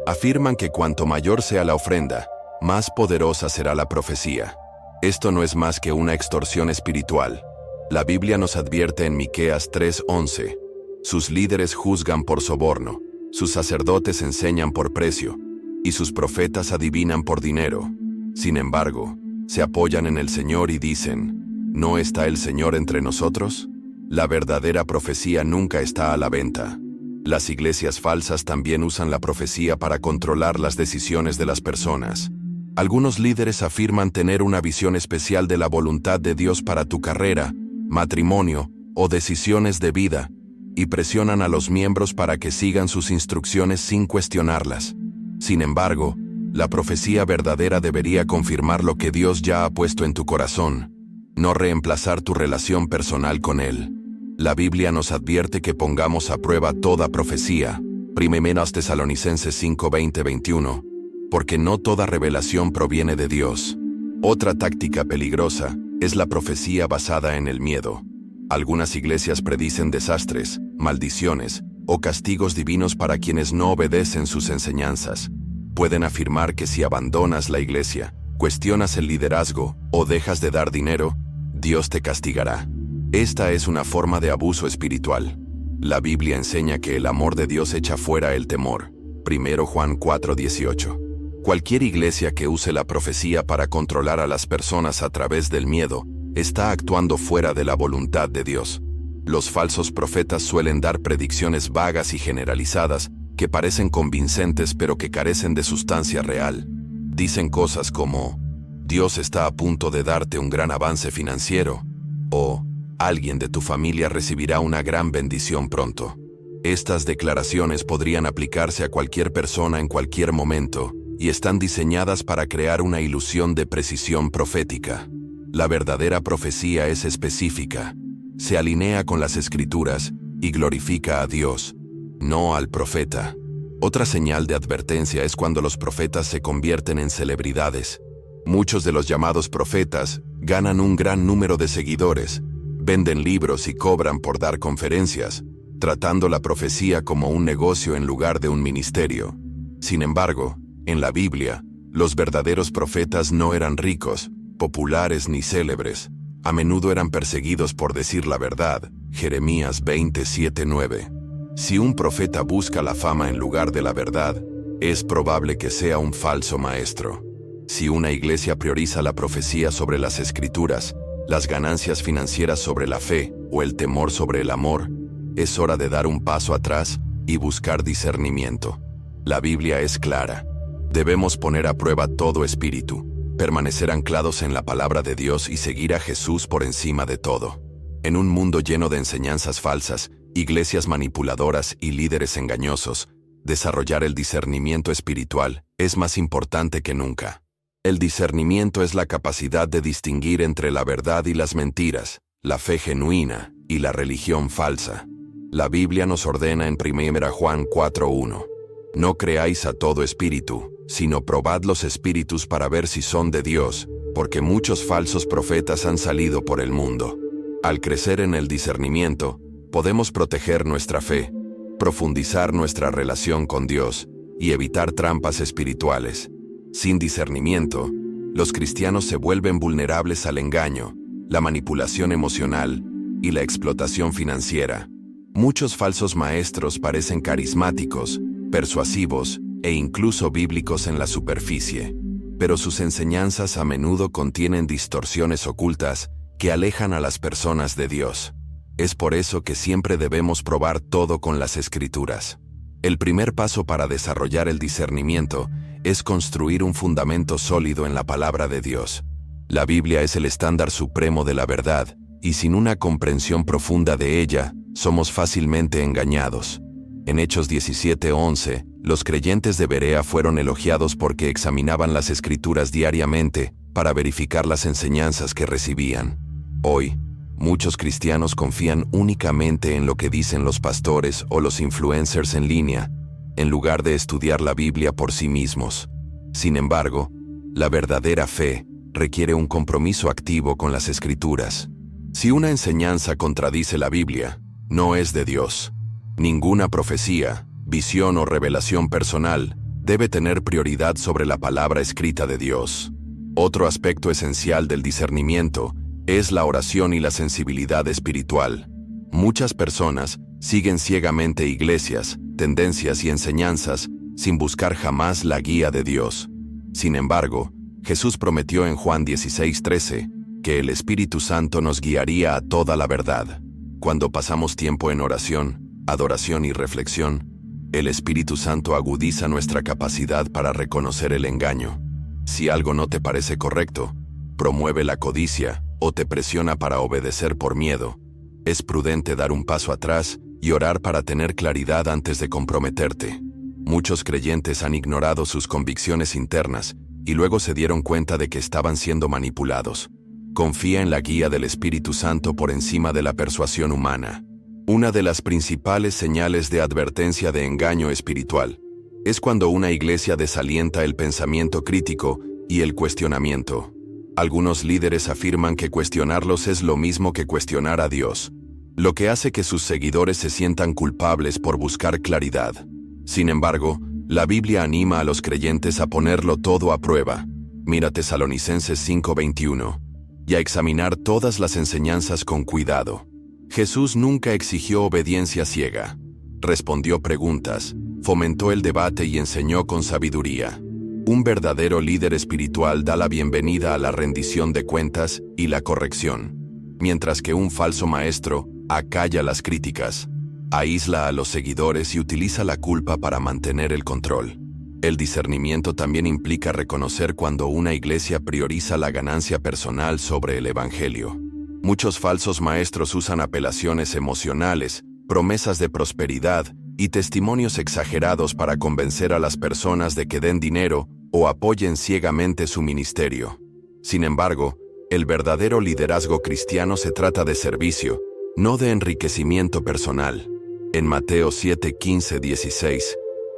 Afirman que cuanto mayor sea la ofrenda, más poderosa será la profecía. Esto no es más que una extorsión espiritual. La Biblia nos advierte en Miqueas 3:11. Sus líderes juzgan por soborno, sus sacerdotes enseñan por precio, y sus profetas adivinan por dinero. Sin embargo, se apoyan en el Señor y dicen: ¿no está el Señor entre nosotros? La verdadera profecía nunca está a la venta. Las iglesias falsas también usan la profecía para controlar las decisiones de las personas. Algunos líderes afirman tener una visión especial de la voluntad de Dios para tu carrera, matrimonio o decisiones de vida, y presionan a los miembros para que sigan sus instrucciones sin cuestionarlas. Sin embargo, la profecía verdadera debería confirmar lo que Dios ya ha puesto en tu corazón, no reemplazar tu relación personal con Él. La Biblia nos advierte que pongamos a prueba toda profecía, 1 Tesalonicenses 5:20-21, porque no toda revelación proviene de Dios. Otra táctica peligrosa es la profecía basada en el miedo. Algunas iglesias predicen desastres, maldiciones o castigos divinos para quienes no obedecen sus enseñanzas. Pueden afirmar que si abandonas la iglesia, cuestionas el liderazgo o dejas de dar dinero, Dios te castigará. Esta es una forma de abuso espiritual. La Biblia enseña que el amor de Dios echa fuera el temor. 1 Juan 4:18. Cualquier iglesia que use la profecía para controlar a las personas a través del miedo está actuando fuera de la voluntad de Dios. Los falsos profetas suelen dar predicciones vagas y generalizadas que parecen convincentes pero que carecen de sustancia real. Dicen cosas como: Dios está a punto de darte un gran avance financiero, o alguien de tu familia recibirá una gran bendición pronto. Estas declaraciones podrían aplicarse a cualquier persona en cualquier momento y están diseñadas para crear una ilusión de precisión profética. La verdadera profecía es específica, se alinea con las Escrituras y glorifica a Dios, no al profeta. Otra señal de advertencia es cuando los profetas se convierten en celebridades. Muchos de los llamados profetas ganan un gran número de seguidores, venden libros y cobran por dar conferencias, tratando la profecía como un negocio en lugar de un ministerio. Sin embargo, en la Biblia, los verdaderos profetas no eran ricos, populares ni célebres. A menudo eran perseguidos por decir la verdad. Jeremías 27:9. Si un profeta busca la fama en lugar de la verdad, es probable que sea un falso maestro. Si una iglesia prioriza la profecía sobre las escrituras, las ganancias financieras sobre la fe o el temor sobre el amor, es hora de dar un paso atrás y buscar discernimiento. La Biblia es clara. Debemos poner a prueba todo espíritu, permanecer anclados en la palabra de Dios y seguir a Jesús por encima de todo. En un mundo lleno de enseñanzas falsas, iglesias manipuladoras y líderes engañosos, desarrollar el discernimiento espiritual es más importante que nunca. El discernimiento es la capacidad de distinguir entre la verdad y las mentiras, la fe genuina y la religión falsa. La Biblia nos ordena en 1 Juan 4:1. No creáis a todo espíritu, sino probad los espíritus para ver si son de Dios, porque muchos falsos profetas han salido por el mundo. Al crecer en el discernimiento, podemos proteger nuestra fe, profundizar nuestra relación con Dios y evitar trampas espirituales. Sin discernimiento, los cristianos se vuelven vulnerables al engaño, la manipulación emocional y la explotación financiera. Muchos falsos maestros parecen carismáticos, persuasivos e incluso bíblicos en la superficie, pero sus enseñanzas a menudo contienen distorsiones ocultas que alejan a las personas de Dios. Es por eso que siempre debemos probar todo con las Escrituras. El primer paso para desarrollar el discernimiento es construir un fundamento sólido en la palabra de Dios. La Biblia es el estándar supremo de la verdad, y sin una comprensión profunda de ella, somos fácilmente engañados. En Hechos 17:11, los creyentes de Berea fueron elogiados porque examinaban las Escrituras diariamente para verificar las enseñanzas que recibían. Hoy, muchos cristianos confían únicamente en lo que dicen los pastores o los influencers en línea, en lugar de estudiar la Biblia por sí mismos. Sin embargo, la verdadera fe requiere un compromiso activo con las Escrituras. Si una enseñanza contradice la Biblia, no es de Dios. Ninguna profecía, visión o revelación personal debe tener prioridad sobre la palabra escrita de Dios. Otro aspecto esencial del discernimiento es la oración y la sensibilidad espiritual. Muchas personas siguen ciegamente iglesias, tendencias y enseñanzas sin buscar jamás la guía de Dios. Sin embargo, Jesús prometió en Juan 16:13 que el Espíritu Santo nos guiaría a toda la verdad. Cuando pasamos tiempo en oración, adoración y reflexión, el Espíritu Santo agudiza nuestra capacidad para reconocer el engaño. Si algo no te parece correcto, promueve la codicia o te presiona para obedecer por miedo, es prudente dar un paso atrás y orar para tener claridad antes de comprometerte. Muchos creyentes han ignorado sus convicciones internas y luego se dieron cuenta de que estaban siendo manipulados. Confía en la guía del Espíritu Santo por encima de la persuasión humana. Una de las principales señales de advertencia de engaño espiritual es cuando una iglesia desalienta el pensamiento crítico y el cuestionamiento. Algunos líderes afirman que cuestionarlos es lo mismo que cuestionar a Dios, lo que hace que sus seguidores se sientan culpables por buscar claridad. Sin embargo, la Biblia anima a los creyentes a ponerlo todo a prueba. Mira Tesalonicenses 5:21. Y a examinar todas las enseñanzas con cuidado. Jesús nunca exigió obediencia ciega. Respondió preguntas, fomentó el debate y enseñó con sabiduría. Un verdadero líder espiritual da la bienvenida a la rendición de cuentas y la corrección, mientras que un falso maestro acalla las críticas, aísla a los seguidores y utiliza la culpa para mantener el control. El discernimiento también implica reconocer cuando una iglesia prioriza la ganancia personal sobre el Evangelio. Muchos falsos maestros usan apelaciones emocionales, promesas de prosperidad y testimonios exagerados para convencer a las personas de que den dinero o apoyen ciegamente su ministerio. Sin embargo, el verdadero liderazgo cristiano se trata de servicio, no de enriquecimiento personal. En Mateo 7:15-16,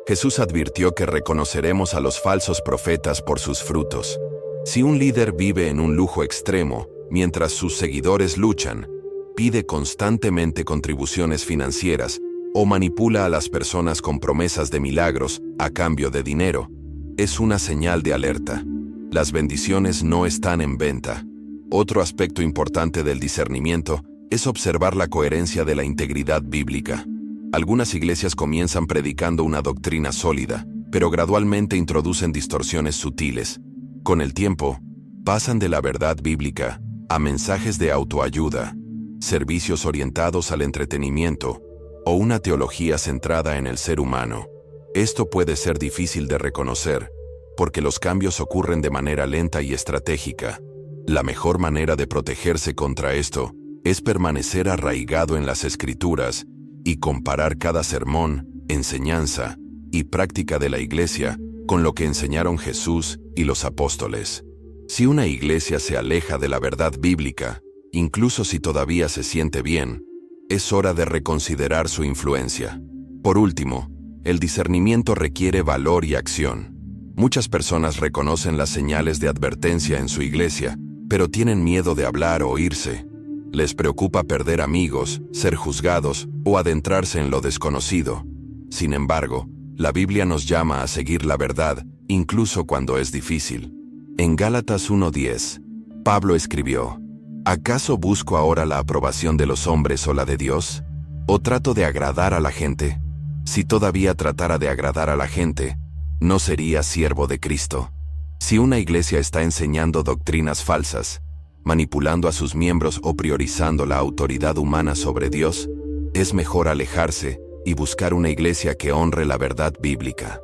Jesús advirtió que reconoceremos a los falsos profetas por sus frutos. Si un líder vive en un lujo extremo, mientras sus seguidores luchan, pide constantemente contribuciones financieras o manipula a las personas con promesas de milagros a cambio de dinero, es una señal de alerta. Las bendiciones no están en venta. Otro aspecto importante del discernimiento es observar la coherencia de la integridad bíblica. Algunas iglesias comienzan predicando una doctrina sólida, pero gradualmente introducen distorsiones sutiles. Con el tiempo, pasan de la verdad bíblica a mensajes de autoayuda, servicios orientados al entretenimiento o una teología centrada en el ser humano. Esto puede ser difícil de reconocer, porque los cambios ocurren de manera lenta y estratégica. La mejor manera de protegerse contra esto es permanecer arraigado en las Escrituras y comparar cada sermón, enseñanza y práctica de la iglesia con lo que enseñaron Jesús y los apóstoles. Si una iglesia se aleja de la verdad bíblica, incluso si todavía se siente bien, es hora de reconsiderar su influencia. Por último, el discernimiento requiere valor y acción. Muchas personas reconocen las señales de advertencia en su iglesia, pero tienen miedo de hablar o irse. Les preocupa perder amigos, ser juzgados o adentrarse en lo desconocido. Sin embargo, la Biblia nos llama a seguir la verdad, incluso cuando es difícil. En Gálatas 1:10, Pablo escribió: ¿acaso busco ahora la aprobación de los hombres o la de Dios? ¿O trato de agradar a la gente? Si todavía tratara de agradar a la gente, no sería siervo de Cristo. Si una iglesia está enseñando doctrinas falsas, manipulando a sus miembros o priorizando la autoridad humana sobre Dios, es mejor alejarse y buscar una iglesia que honre la verdad bíblica.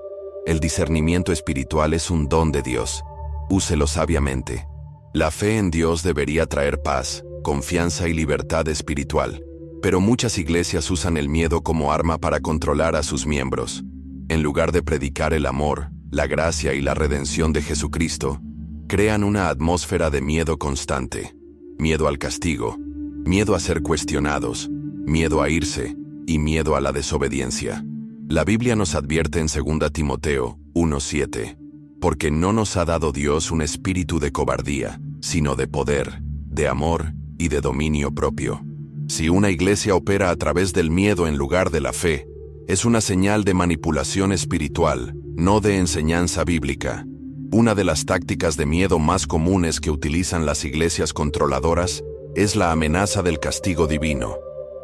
El discernimiento espiritual es un don de Dios. Úselo sabiamente. La fe en Dios debería traer paz, confianza y libertad espiritual, pero muchas iglesias usan el miedo como arma para controlar a sus miembros. En lugar de predicar el amor, la gracia y la redención de Jesucristo, crean una atmósfera de miedo constante, miedo al castigo, miedo a ser cuestionados, miedo a irse y miedo a la desobediencia. La Biblia nos advierte en 2 Timoteo 1:7, porque no nos ha dado Dios un espíritu de cobardía, sino de poder, de amor y de dominio propio. Si una iglesia opera a través del miedo en lugar de la fe, es una señal de manipulación espiritual, no de enseñanza bíblica. Una de las tácticas de miedo más comunes que utilizan las iglesias controladoras es la amenaza del castigo divino.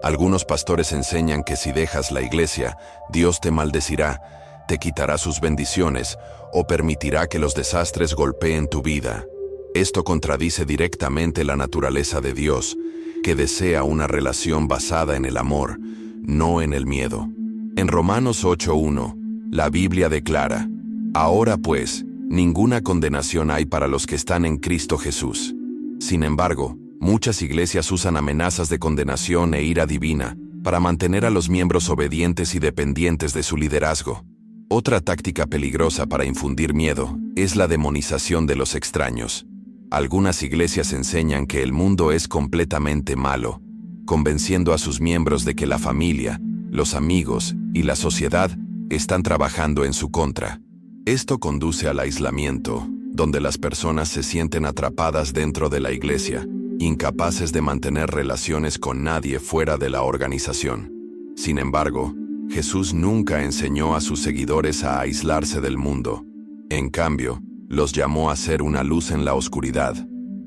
Algunos pastores enseñan que si dejas la iglesia, Dios te maldecirá, te quitará sus bendiciones o permitirá que los desastres golpeen tu vida. Esto contradice directamente la naturaleza de Dios, que desea una relación basada en el amor, no en el miedo. En Romanos 8:1, la Biblia declara: ahora pues, ninguna condenación hay para los que están en Cristo Jesús. Sin embargo, muchas iglesias usan amenazas de condenación e ira divina para mantener a los miembros obedientes y dependientes de su liderazgo. Otra táctica peligrosa para infundir miedo es la demonización de los extraños. Algunas iglesias enseñan que el mundo es completamente malo, convenciendo a sus miembros de que la familia, los amigos y la sociedad están trabajando en su contra. Esto conduce al aislamiento, donde las personas se sienten atrapadas dentro de la iglesia, incapaces de mantener relaciones con nadie fuera de la organización. Sin embargo, Jesús nunca enseñó a sus seguidores a aislarse del mundo. En cambio, los llamó a ser una luz en la oscuridad.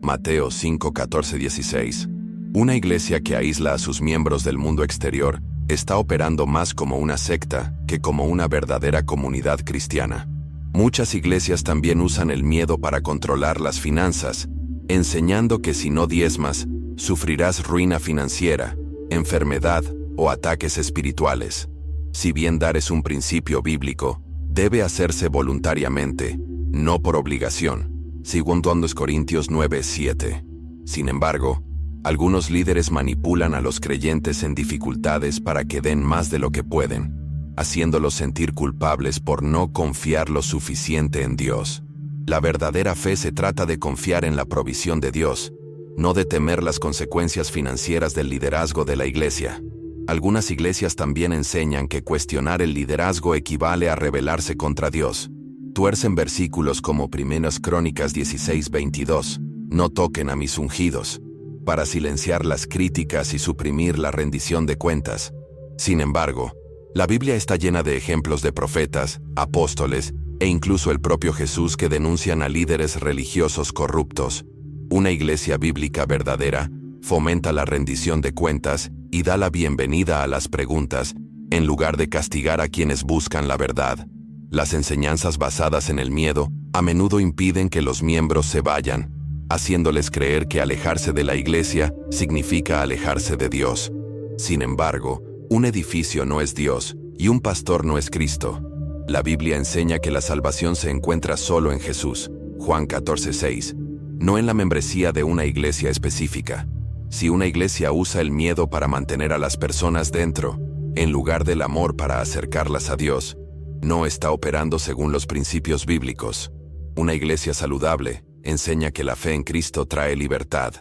Mateo 5:14-16. Una iglesia que aísla a sus miembros del mundo exterior está operando más como una secta que como una verdadera comunidad cristiana. Muchas iglesias también usan el miedo para controlar las finanzas, enseñando que si no diezmas, sufrirás ruina financiera, enfermedad o ataques espirituales. Si bien dar es un principio bíblico, debe hacerse voluntariamente, no por obligación, según 2 Corintios 9:7. Sin embargo, algunos líderes manipulan a los creyentes en dificultades para que den más de lo que pueden, haciéndolos sentir culpables por no confiar lo suficiente en Dios. La verdadera fe se trata de confiar en la provisión de Dios, no de temer las consecuencias financieras del liderazgo de la iglesia. Algunas iglesias también enseñan que cuestionar el liderazgo equivale a rebelarse contra Dios. Tuercen versículos como 1 Crónicas 16:22, no toquen a mis ungidos, para silenciar las críticas y suprimir la rendición de cuentas. Sin embargo, la Biblia está llena de ejemplos de profetas, apóstoles e incluso el propio Jesús que denuncian a líderes religiosos corruptos. Una iglesia bíblica verdadera fomenta la rendición de cuentas y da la bienvenida a las preguntas, en lugar de castigar a quienes buscan la verdad. Las enseñanzas basadas en el miedo a menudo impiden que los miembros se vayan, haciéndoles creer que alejarse de la iglesia significa alejarse de Dios. Sin embargo, un edificio no es Dios y un pastor no es Cristo. La Biblia enseña que la salvación se encuentra solo en Jesús, Juan 14:6, no en la membresía de una iglesia específica. Si una iglesia usa el miedo para mantener a las personas dentro, en lugar del amor para acercarlas a Dios, no está operando según los principios bíblicos. Una iglesia saludable enseña que la fe en Cristo trae libertad,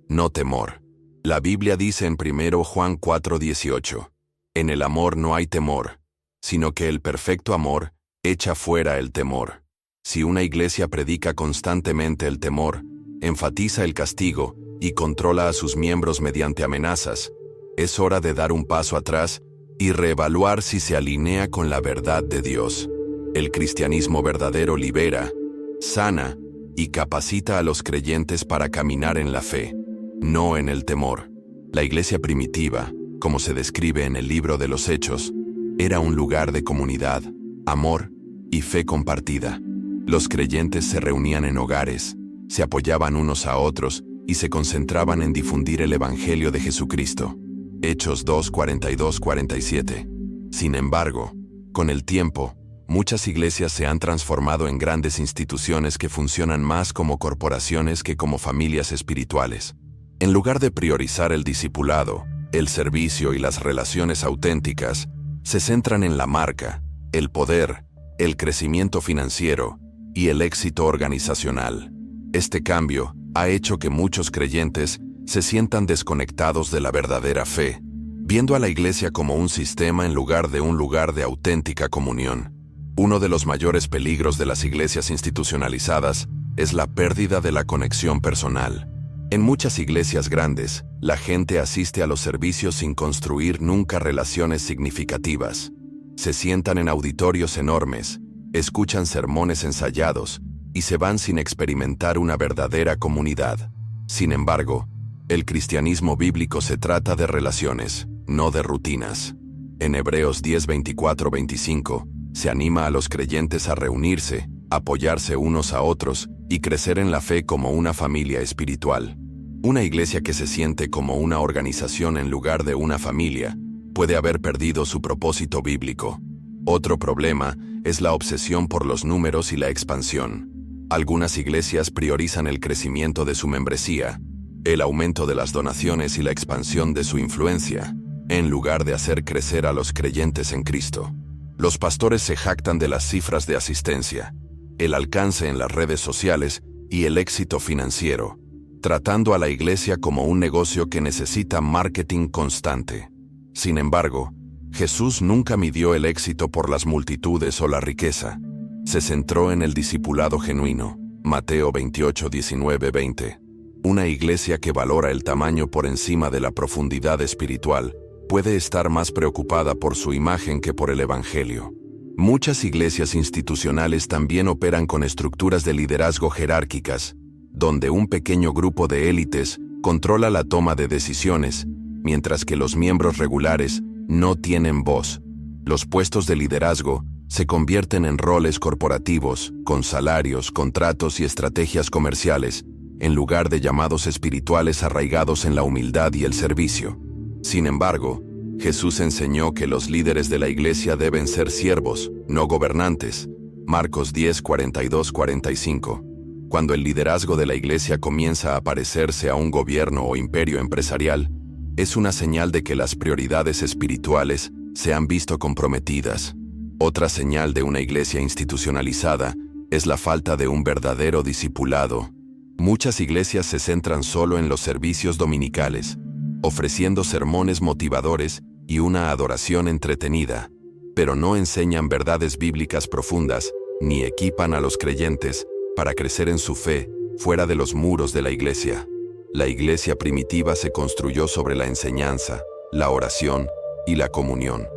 no temor. La Biblia dice en 1 Juan 4:18, en el amor no hay temor, sino que el perfecto amor echa fuera el temor. Si una iglesia predica constantemente el temor, enfatiza el castigo y controla a sus miembros mediante amenazas, es hora de dar un paso atrás y reevaluar si se alinea con la verdad de Dios. El cristianismo verdadero libera, sana y capacita a los creyentes para caminar en la fe, no en el temor. La iglesia primitiva, como se describe en el libro de los Hechos, era un lugar de comunidad, amor y fe compartida. Los creyentes se reunían en hogares, se apoyaban unos a otros y se concentraban en difundir el Evangelio de Jesucristo. Hechos 2:42-47. Sin embargo, con el tiempo, muchas iglesias se han transformado en grandes instituciones que funcionan más como corporaciones que como familias espirituales. En lugar de priorizar el discipulado, el servicio y las relaciones auténticas, se centran en la marca, el poder, el crecimiento financiero y el éxito organizacional. Este cambio ha hecho que muchos creyentes se sientan desconectados de la verdadera fe, viendo a la iglesia como un sistema en lugar de un lugar de auténtica comunión. Uno de los mayores peligros de las iglesias institucionalizadas es la pérdida de la conexión personal. En muchas iglesias grandes, la gente asiste a los servicios sin construir nunca relaciones significativas. Se sientan en auditorios enormes, escuchan sermones ensayados y se van sin experimentar una verdadera comunidad. Sin embargo, el cristianismo bíblico se trata de relaciones, no de rutinas. En Hebreos 10:24-25, se anima a los creyentes a reunirse, apoyarse unos a otros y crecer en la fe como una familia espiritual. Una iglesia que se siente como una organización en lugar de una familia puede haber perdido su propósito bíblico. Otro problema es la obsesión por los números y la expansión. Algunas iglesias priorizan el crecimiento de su membresía, el aumento de las donaciones y la expansión de su influencia, en lugar de hacer crecer a los creyentes en Cristo. Los pastores se jactan de las cifras de asistencia, el alcance en las redes sociales y el éxito financiero, tratando a la iglesia como un negocio que necesita marketing constante. Sin embargo, Jesús nunca midió el éxito por las multitudes o la riqueza. Se centró en el discipulado genuino. Mateo 28:19-20. Una iglesia que valora el tamaño por encima de la profundidad espiritual puede estar más preocupada por su imagen que por el Evangelio. Muchas iglesias institucionales también operan con estructuras de liderazgo jerárquicas, donde un pequeño grupo de élites controla la toma de decisiones, mientras que los miembros regulares no tienen voz. Los puestos de liderazgo se convierten en roles corporativos, con salarios, contratos y estrategias comerciales, en lugar de llamados espirituales arraigados en la humildad y el servicio. Sin embargo, Jesús enseñó que los líderes de la iglesia deben ser siervos, no gobernantes. Marcos 10:42-45. Cuando el liderazgo de la iglesia comienza a parecerse a un gobierno o imperio empresarial, es una señal de que las prioridades espirituales se han visto comprometidas. Otra señal de una iglesia institucionalizada es la falta de un verdadero discipulado. Muchas iglesias se centran solo en los servicios dominicales, ofreciendo sermones motivadores y una adoración entretenida, pero no enseñan verdades bíblicas profundas ni equipan a los creyentes para crecer en su fe fuera de los muros de la iglesia. La iglesia primitiva se construyó sobre la enseñanza, la oración y la comunión.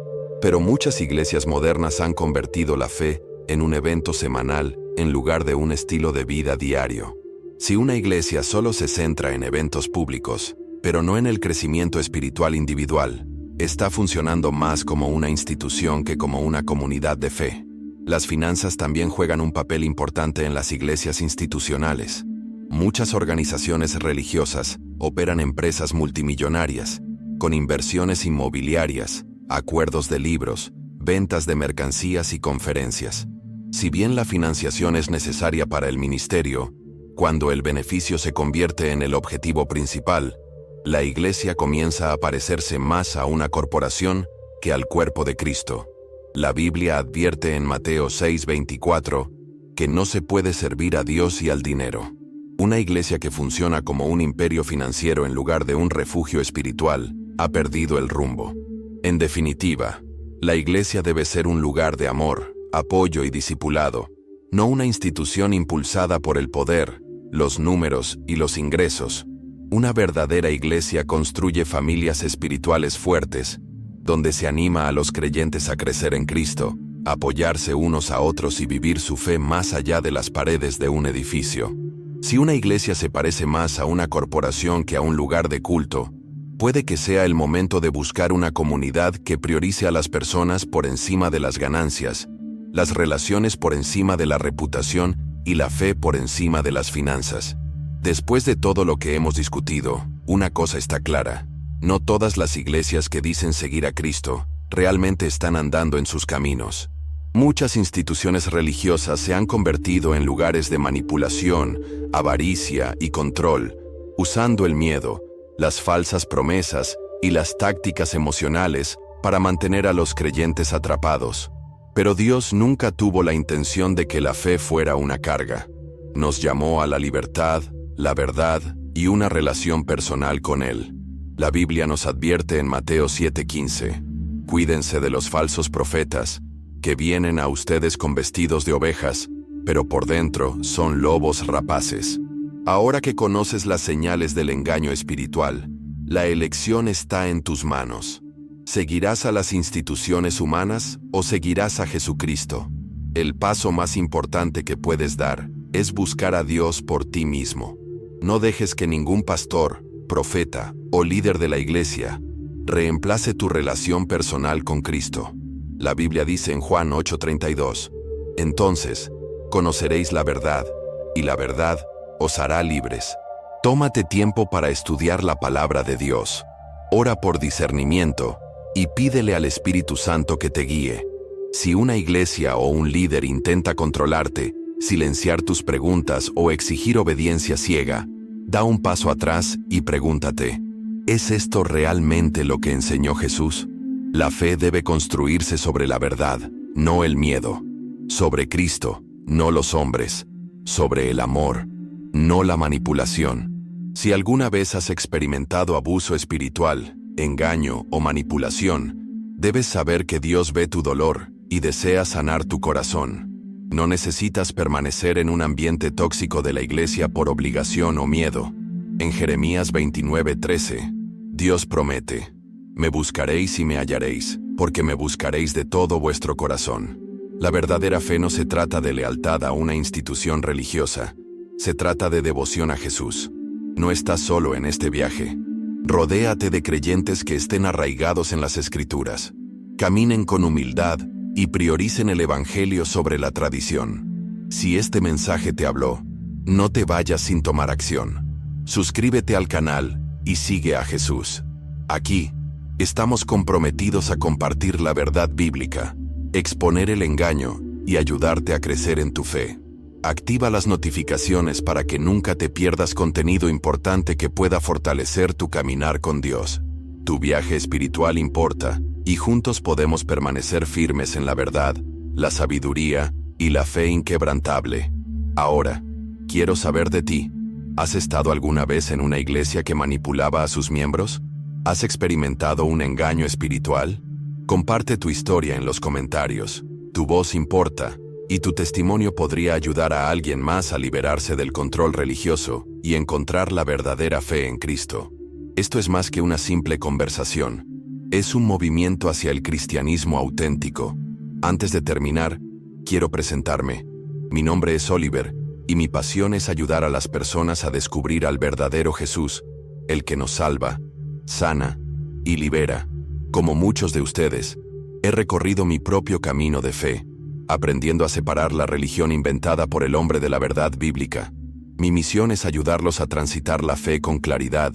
Pero muchas iglesias modernas han convertido la fe en un evento semanal en lugar de un estilo de vida diario. Si una iglesia solo se centra en eventos públicos, pero no en el crecimiento espiritual individual, está funcionando más como una institución que como una comunidad de fe. Las finanzas también juegan un papel importante en las iglesias institucionales. Muchas organizaciones religiosas operan empresas multimillonarias, con inversiones inmobiliarias, acuerdos de libros, ventas de mercancías y conferencias. Si bien la financiación es necesaria para el ministerio, cuando el beneficio se convierte en el objetivo principal, la iglesia comienza a parecerse más a una corporación que al cuerpo de Cristo. La Biblia advierte en Mateo 6:24 que no se puede servir a Dios y al dinero. Una iglesia que funciona como un imperio financiero en lugar de un refugio espiritual ha perdido el rumbo. En definitiva, la iglesia debe ser un lugar de amor, apoyo y discipulado, no una institución impulsada por el poder, los números y los ingresos. Una verdadera iglesia construye familias espirituales fuertes, donde se anima a los creyentes a crecer en Cristo, apoyarse unos a otros y vivir su fe más allá de las paredes de un edificio. Si una iglesia se parece más a una corporación que a un lugar de culto, puede que sea el momento de buscar una comunidad que priorice a las personas por encima de las ganancias, las relaciones por encima de la reputación y la fe por encima de las finanzas. Después de todo lo que hemos discutido, una cosa está clara: no todas las iglesias que dicen seguir a Cristo realmente están andando en sus caminos. Muchas instituciones religiosas se han convertido en lugares de manipulación, avaricia y control, usando el miedo, las falsas promesas y las tácticas emocionales para mantener a los creyentes atrapados. Pero Dios nunca tuvo la intención de que la fe fuera una carga. Nos llamó a la libertad, la verdad y una relación personal con Él. La Biblia nos advierte en Mateo 7:15: cuídense de los falsos profetas, que vienen a ustedes con vestidos de ovejas, pero por dentro son lobos rapaces. Ahora que conoces las señales del engaño espiritual, la elección está en tus manos. ¿Seguirás a las instituciones humanas o seguirás a Jesucristo? El paso más importante que puedes dar es buscar a Dios por ti mismo. No dejes que ningún pastor, profeta o líder de la iglesia reemplace tu relación personal con Cristo. La Biblia dice en Juan 8:32: entonces conoceréis la verdad, y la verdad os hará libres. Tómate tiempo para estudiar la palabra de Dios. Ora por discernimiento y pídele al Espíritu Santo que te guíe. Si una iglesia o un líder intenta controlarte, silenciar tus preguntas o exigir obediencia ciega, da un paso atrás y pregúntate: ¿es esto realmente lo que enseñó Jesús? La fe debe construirse sobre la verdad, no el miedo. Sobre Cristo, no los hombres. Sobre el amor, no la manipulación. Si alguna vez has experimentado abuso espiritual, engaño o manipulación, debes saber que Dios ve tu dolor y desea sanar tu corazón. No necesitas permanecer en un ambiente tóxico de la iglesia por obligación o miedo. En Jeremías 29:13, Dios promete: me buscaréis y me hallaréis, porque me buscaréis de todo vuestro corazón. La verdadera fe no se trata de lealtad a una institución religiosa, se trata de devoción a Jesús. No estás solo en este viaje. Rodéate de creyentes que estén arraigados en las Escrituras, caminen con humildad y prioricen el Evangelio sobre la tradición. Si este mensaje te habló, no te vayas sin tomar acción. Suscríbete al canal y sigue a Jesús. Aquí estamos comprometidos a compartir la verdad bíblica, exponer el engaño y ayudarte a crecer en tu fe. Activa las notificaciones para que nunca te pierdas contenido importante que pueda fortalecer tu caminar con Dios. Tu viaje espiritual importa, y juntos podemos permanecer firmes en la verdad, la sabiduría y la fe inquebrantable. Ahora, quiero saber de ti. ¿Has estado alguna vez en una iglesia que manipulaba a sus miembros? ¿Has experimentado un engaño espiritual? Comparte tu historia en los comentarios. Tu voz importa, y tu testimonio podría ayudar a alguien más a liberarse del control religioso y encontrar la verdadera fe en Cristo. Esto es más que una simple conversación. Es un movimiento hacia el cristianismo auténtico. Antes de terminar, quiero presentarme. Mi nombre es Oliver, y mi pasión es ayudar a las personas a descubrir al verdadero Jesús, el que nos salva, sana y libera. Como muchos de ustedes, he recorrido mi propio camino de fe, aprendiendo a separar la religión inventada por el hombre de la verdad bíblica. Mi misión es ayudarlos a transitar la fe con claridad,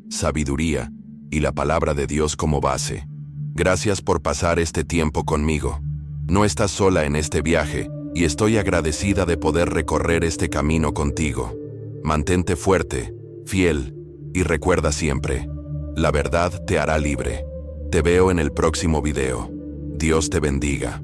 sabiduría y la palabra de Dios como base. Gracias por pasar este tiempo conmigo. No estás sola en este viaje y estoy agradecida de poder recorrer este camino contigo. Mantente fuerte, fiel y recuerda siempre, la verdad te hará libre. Te veo en el próximo video. Dios te bendiga.